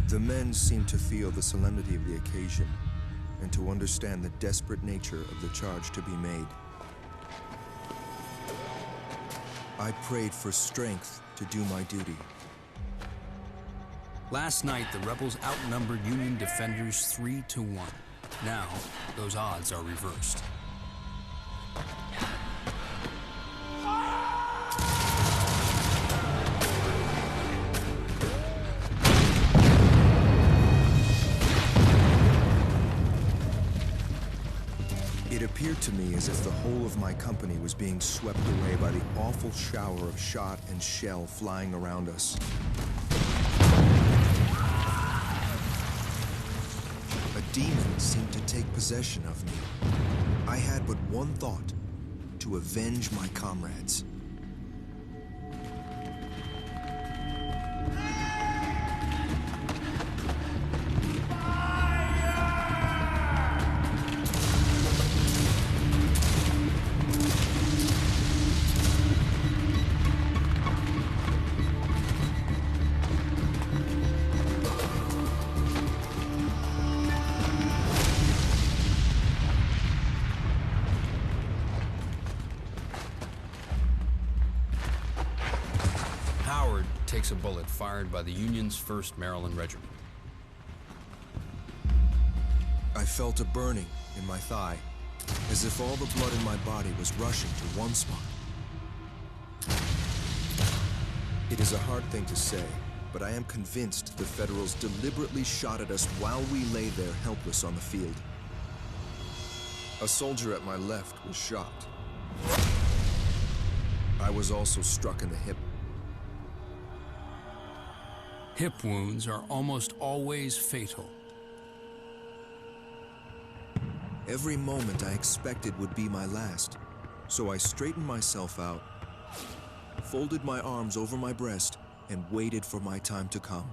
The men seemed to feel the solemnity of the occasion and to understand the desperate nature of the charge to be made. I prayed for strength to do my duty. Last night, the rebels outnumbered Union defenders 3-1. Now, those odds are reversed. It appeared to me as if the whole of my company was being swept away by the awful shower of shot and shell flying around us. A demon seemed to take possession of me. I had but one thought: to avenge my comrades. Takes a bullet fired by the Union's 1st Maryland Regiment. I felt a burning in my thigh, as if all the blood in my body was rushing to one spot. It is a hard thing to say, but I am convinced the Federals deliberately shot at us while we lay there helpless on the field. A soldier at my left was shot. I was also struck in the hip. Hip wounds are almost always fatal. Every moment I expected would be my last, so I straightened myself out, folded my arms over my breast, and waited for my time to come.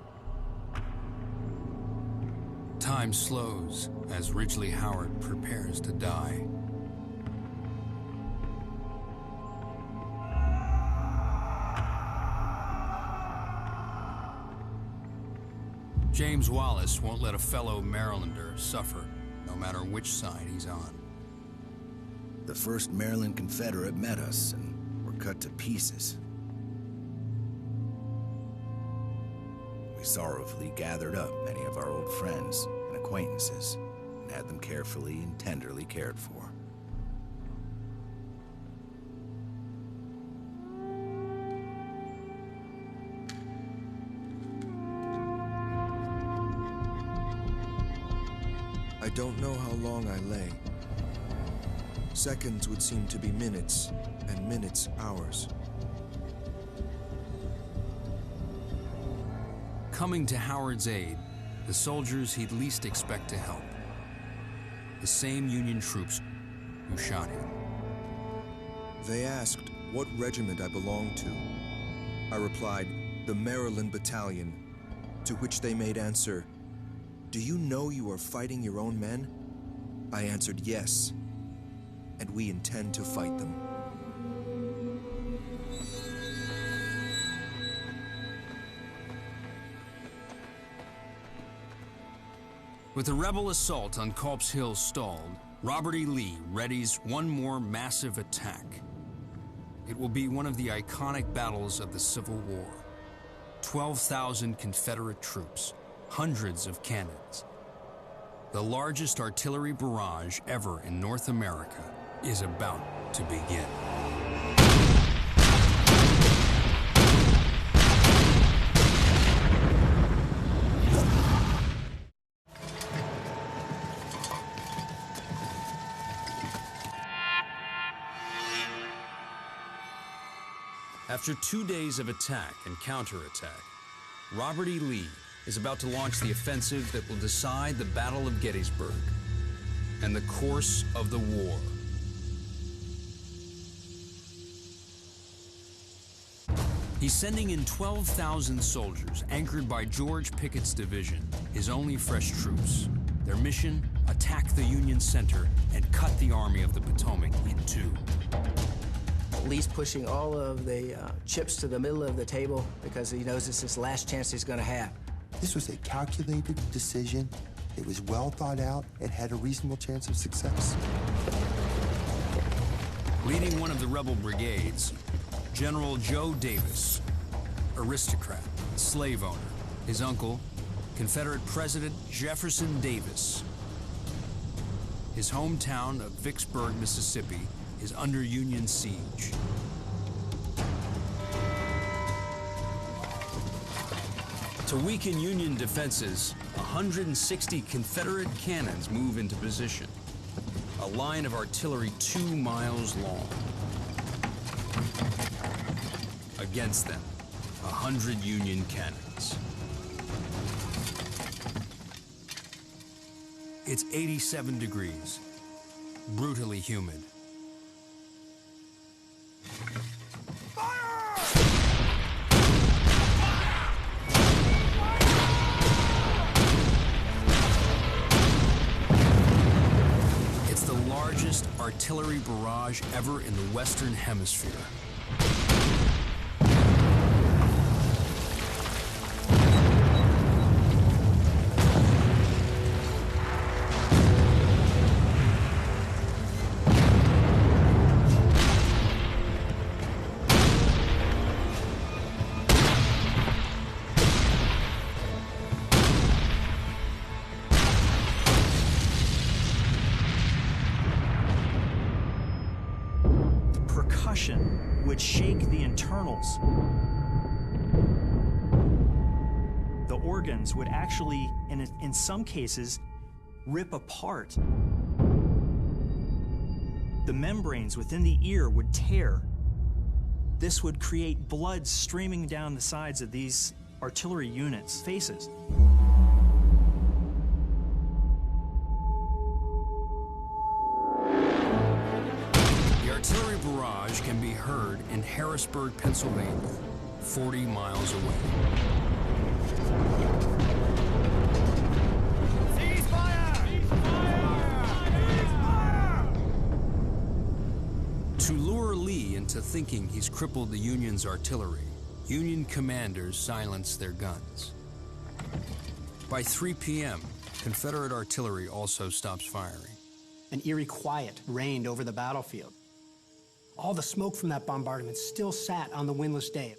Time slows as Ridgely Howard prepares to die. James Wallace won't let a fellow Marylander suffer, no matter which side he's on. The 1st Maryland Confederate met us and were cut to pieces. We sorrowfully gathered up many of our old friends and acquaintances and had them carefully and tenderly cared for. I don't know how long I lay. Seconds would seem to be minutes, and minutes hours. Coming to Howard's aid, the soldiers he'd least expect to help. The same Union troops who shot him. They asked what regiment I belonged to. I replied, the Maryland Battalion, to which they made answer, "Do you know you are fighting your own men?" I answered, yes, and we intend to fight them. With the rebel assault on Culp's Hill stalled, Robert E. Lee readies one more massive attack. It will be one of the iconic battles of the Civil War. 12,000 Confederate troops, hundreds of cannons. The largest artillery barrage ever in North America is about to begin. After 2 days of attack and counterattack, Robert E. Lee is about to launch the offensive that will decide the Battle of Gettysburg and the course of the war. He's sending in 12,000 soldiers anchored by George Pickett's division, his only fresh troops. Their mission, attack the Union center and cut the Army of the Potomac in two. Lee's pushing all of the chips to the middle of the table because he knows it's his last chance he's going to have. This was a calculated decision. It was well thought out and had a reasonable chance of success. Leading one of the rebel brigades, General Joe Davis, aristocrat, slave owner. His uncle, Confederate President Jefferson Davis. His hometown of Vicksburg, Mississippi, is under Union siege. To weaken Union defenses, 160 Confederate cannons move into position. A line of artillery 2 miles long. Against them, 100 Union cannons. It's 87 degrees, brutally humid. It's the largest artillery barrage ever in the Western Hemisphere. Would shake the internals. The organs would actually, in some cases, rip apart. The membranes within the ear would tear. This would create blood streaming down the sides of these artillery units' faces. Artillery barrage can be heard in Harrisburg, Pennsylvania, 40 miles away. To lure Lee into thinking he's crippled the Union's artillery, Union commanders silence their guns. By 3 p.m., Confederate artillery also stops firing. An eerie quiet reigned over the battlefield. All the smoke from that bombardment still sat on the windless day.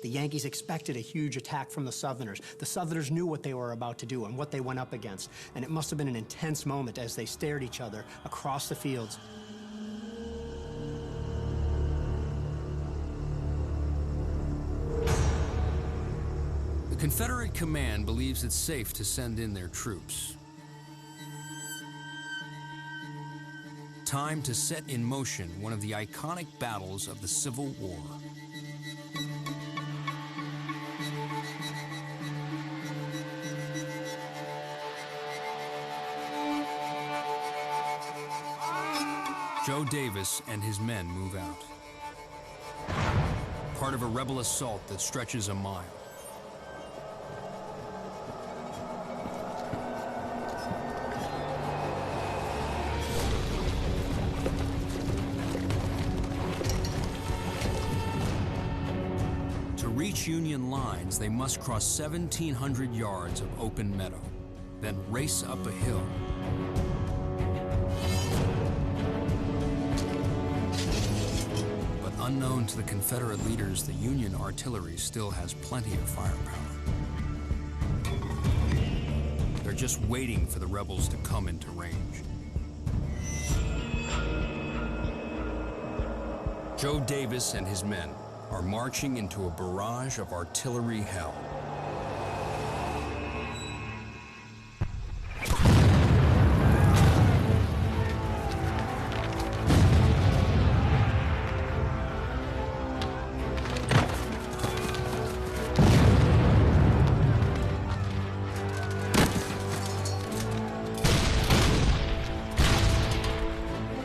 The Yankees expected a huge attack from the Southerners. The Southerners knew what they were about to do and what they went up against, and it must have been an intense moment as they stared at each other across the fields. The Confederate command believes it's safe to send in their troops. Time to set in motion one of the iconic battles of the Civil War. Joe Davis and his men move out. Part of a rebel assault that stretches a mile. To reach Union lines, they must cross 1,700 yards of open meadow, then race up a hill. Unknown to the Confederate leaders, the Union artillery still has plenty of firepower. They're just waiting for the rebels to come into range. Joe Davis and his men are marching into a barrage of artillery hell.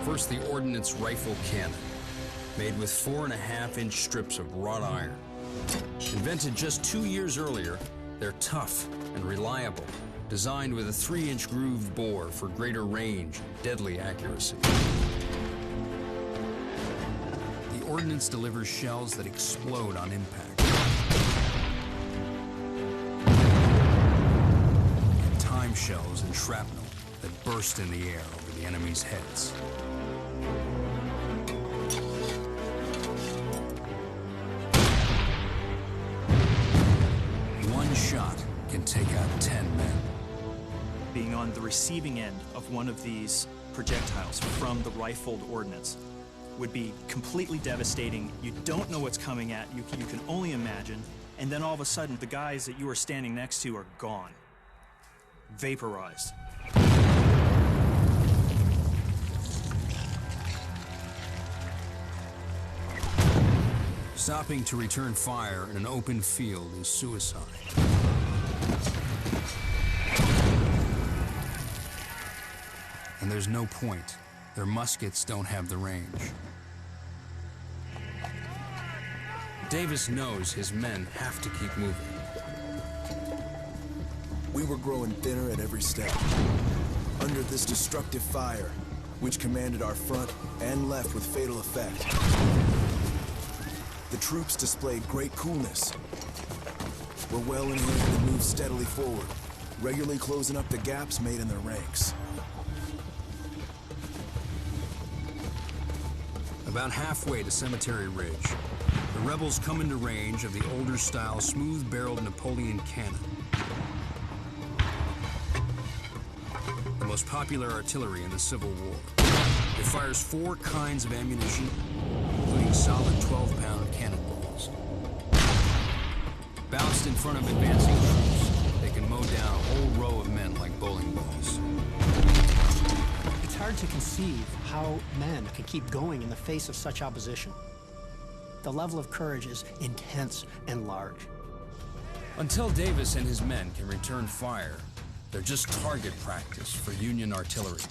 First, the ordnance rifle cannon, made with 4.5-inch strips of wrought iron. Invented just 2 years earlier, they're tough and reliable, designed with a 3-inch grooved bore for greater range and deadly accuracy. The ordnance delivers shells that explode on impact. And time shells and shrapnel that burst in the air over the enemy's heads. One shot can take out 10 men. Being on the receiving end of one of these projectiles from the rifled ordnance would be completely devastating. You don't know what's coming at you. You can only imagine. And then all of a sudden, the guys that you are standing next to are gone. Vaporized. Stopping to return fire in an open field is suicide. And there's no point. Their muskets don't have the range. Davis knows his men have to keep moving. We were growing thinner at every step. Under this destructive fire, which commanded our front and left with fatal effect. The troops displayed great coolness. Were well in hand and moved steadily forward, regularly closing up the gaps made in their ranks. About halfway to Cemetery Ridge, the rebels come into range of the older-style, smooth-barreled Napoleon cannon. The most popular artillery in the Civil War. It fires 4 kinds of ammunition, including solid 12-pound cannonballs. Balanced in front of advancing troops, they can mow down a whole row of men like bowling balls. It's hard to conceive how men could keep going in the face of such opposition. The level of courage is intense and large. Until Davis and his men can return fire, they're just target practice for Union artillery.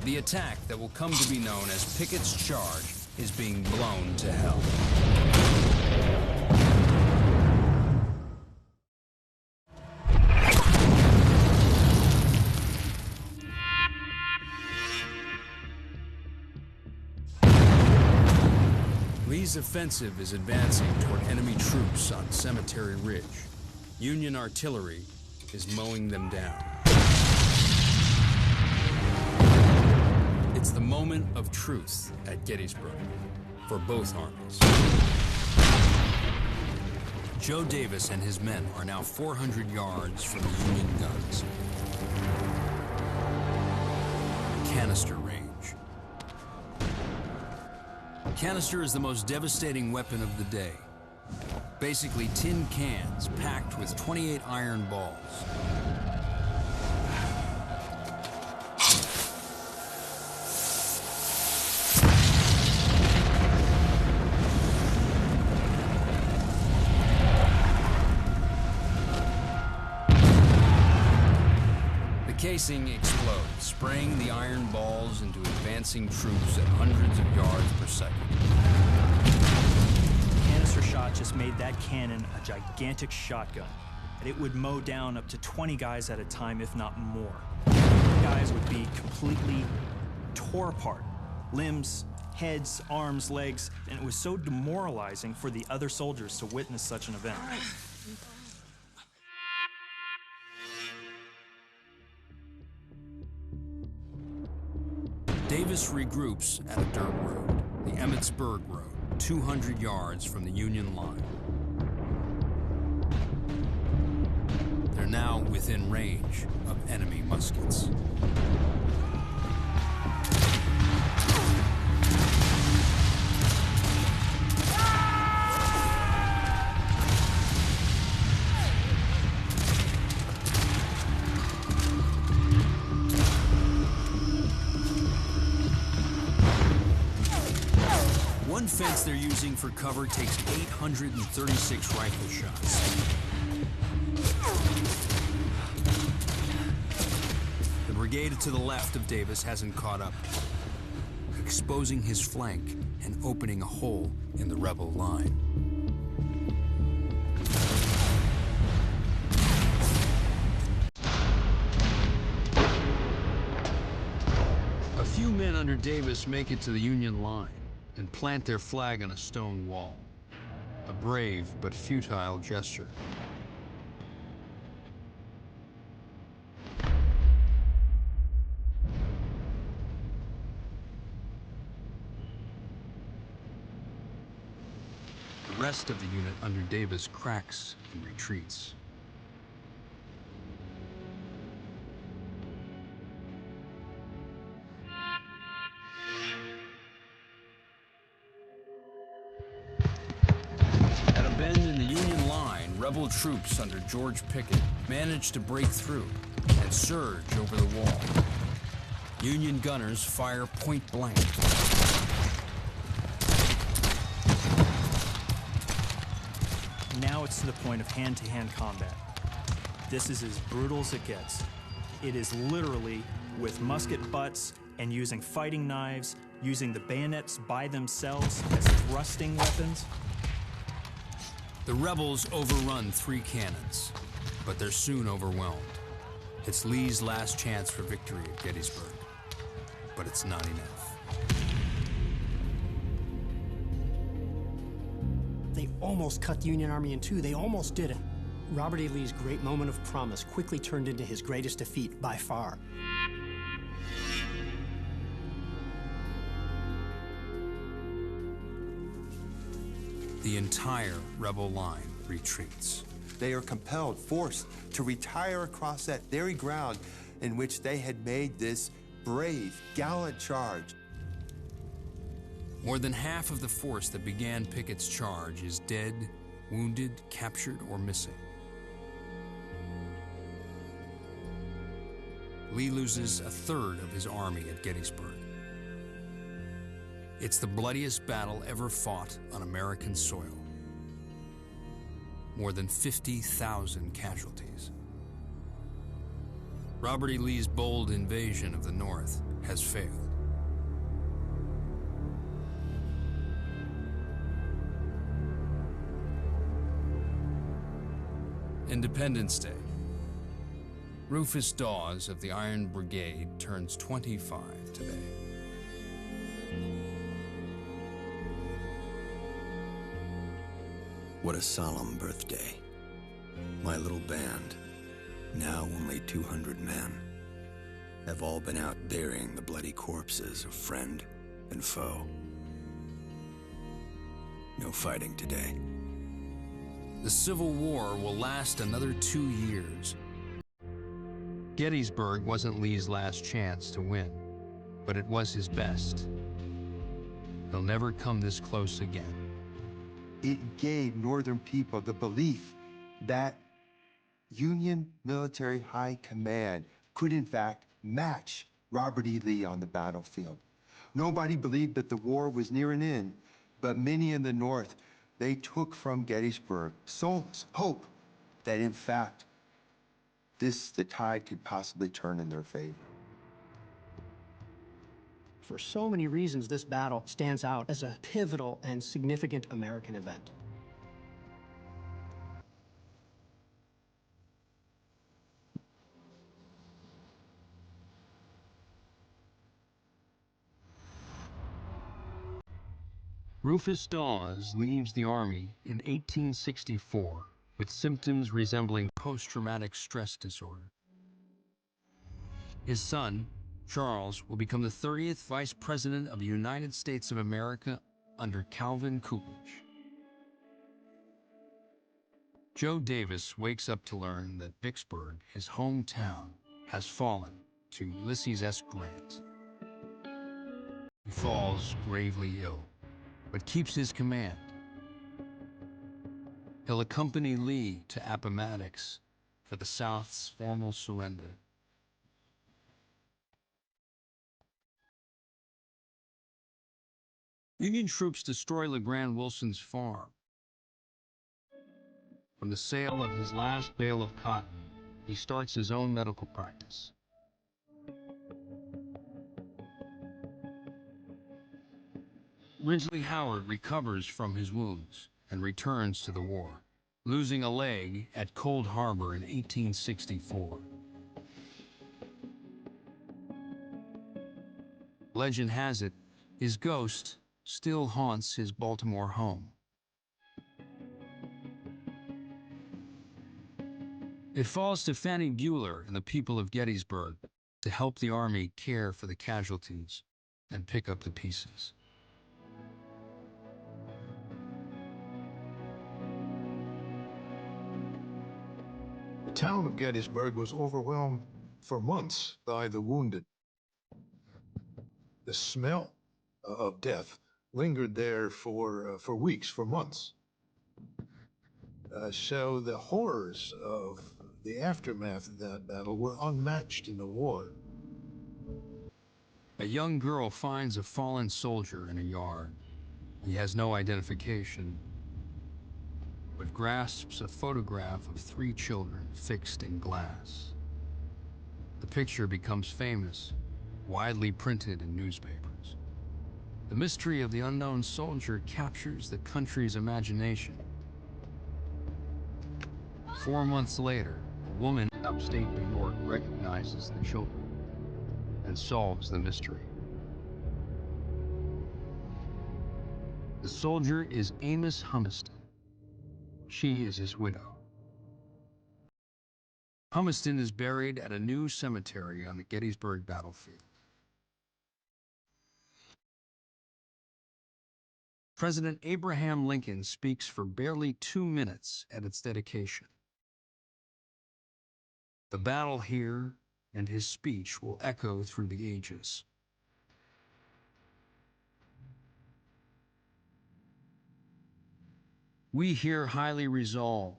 The attack that will come to be known as Pickett's Charge is being blown to hell. Lee's offensive is advancing toward enemy troops on Cemetery Ridge. Union artillery is mowing them down. It's the moment of truth at Gettysburg for both armies. Joe Davis and his men are now 400 yards from the Union guns. Canister range. Canister is the most devastating weapon of the day. Basically tin cans packed with 28 iron balls. The casing explodes, spraying the iron balls into advancing troops at hundreds of yards per second. Canister shot just made that cannon a gigantic shotgun, and it would mow down up to 20 guys at a time, if not more. Guys would be completely tore apart. Limbs, heads, arms, legs, and it was so demoralizing for the other soldiers to witness such an event. Davis regroups at a dirt road, the Emmetsburg Road, 200 yards from the Union line. They're now within range of enemy muskets. One fence they're using for cover takes 836 rifle shots. The brigade to the left of Davis hasn't caught up, exposing his flank and opening a hole in the rebel line. A few men under Davis make it to the Union line and plant their flag on a stone wall. A brave but futile gesture. The rest of the unit under Davis cracks and retreats. At a bend in the Union line, rebel troops under George Pickett managed to break through and surge over the wall. Union gunners fire point blank. Now it's to the point of hand-to-hand combat. This is as brutal as it gets. It is literally with musket butts and using fighting knives, using the bayonets by themselves as thrusting weapons. The rebels overrun 3 cannons, but they're soon overwhelmed. It's Lee's last chance for victory at Gettysburg, but it's not enough. They almost cut the Union Army in two. They almost did it. Robert E. Lee's great moment of promise quickly turned into his greatest defeat by far. The entire rebel line retreats. They are compelled, forced to retire across that very ground in which they had made this brave, gallant charge. More than half of the force that began Pickett's charge is dead, wounded, captured, or missing. Lee loses a third of his army at Gettysburg. It's the bloodiest battle ever fought on American soil. More than 50,000 casualties. Robert E. Lee's bold invasion of the North has failed. Independence Day. Rufus Dawes of the Iron Brigade turns 25 today. What a solemn birthday. My little band, now only 200 men, have all been out burying the bloody corpses of friend and foe. No fighting today. The Civil War will last another 2 years. Gettysburg wasn't Lee's last chance to win, but it was his best. He'll never come this close again. It gave Northern people the belief that Union military high command could in fact match Robert E. Lee on the battlefield. Nobody believed that the war was near an end, but many in the North, they took from Gettysburg solace, hope that in fact the tide could possibly turn in their favor. For so many reasons, this battle stands out as a pivotal and significant American event. Rufus Dawes leaves the Army in 1864 with symptoms resembling post-traumatic stress disorder. His son, Charles, will become the 30th Vice President of the United States of America under Calvin Coolidge. Joe Davis wakes up to learn that Vicksburg, his hometown, has fallen to Ulysses S. Grant. He falls gravely ill, but keeps his command. He'll accompany Lee to Appomattox for the South's formal surrender. Union troops destroy LeGrand Wilson's farm. From the sale of his last bale of cotton, he starts his own medical practice. Ridgely Howard recovers from his wounds and returns to the war, losing a leg at Cold Harbor in 1864. Legend has it, his ghost still haunts his Baltimore home. It falls to Fannie Bueller and the people of Gettysburg to help the Army care for the casualties and pick up the pieces. The town of Gettysburg was overwhelmed for months by the wounded. The smell of death lingered there for weeks, for months. So the horrors of the aftermath of that battle were unmatched in the war. A young girl finds a fallen soldier in a yard. He has no identification, but grasps a photograph of 3 children fixed in glass. The picture becomes famous, widely printed in newspapers. The mystery of the unknown soldier captures the country's imagination. 4 months later, a woman in upstate New York recognizes the children and solves the mystery. The soldier is Amos Humiston. She is his widow. Humiston is buried at a new cemetery on the Gettysburg battlefield. President Abraham Lincoln speaks for barely 2 minutes at its dedication. The battle here and his speech will echo through the ages. We here highly resolve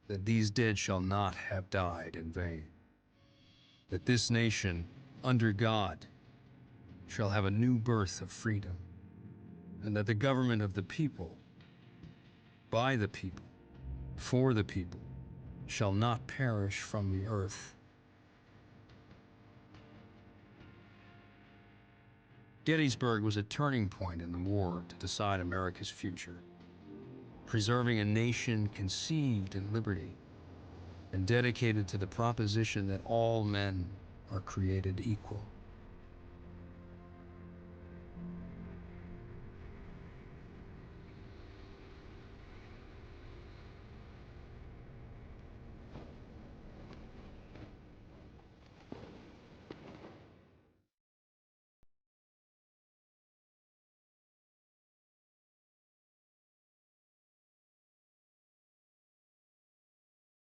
that these dead shall not have died in vain, that this nation, under God, shall have a new birth of freedom, and that the government of the people, by the people, for the people, shall not perish from the earth. Gettysburg was a turning point in the war to decide America's future, preserving a nation conceived in liberty and dedicated to the proposition that all men are created equal.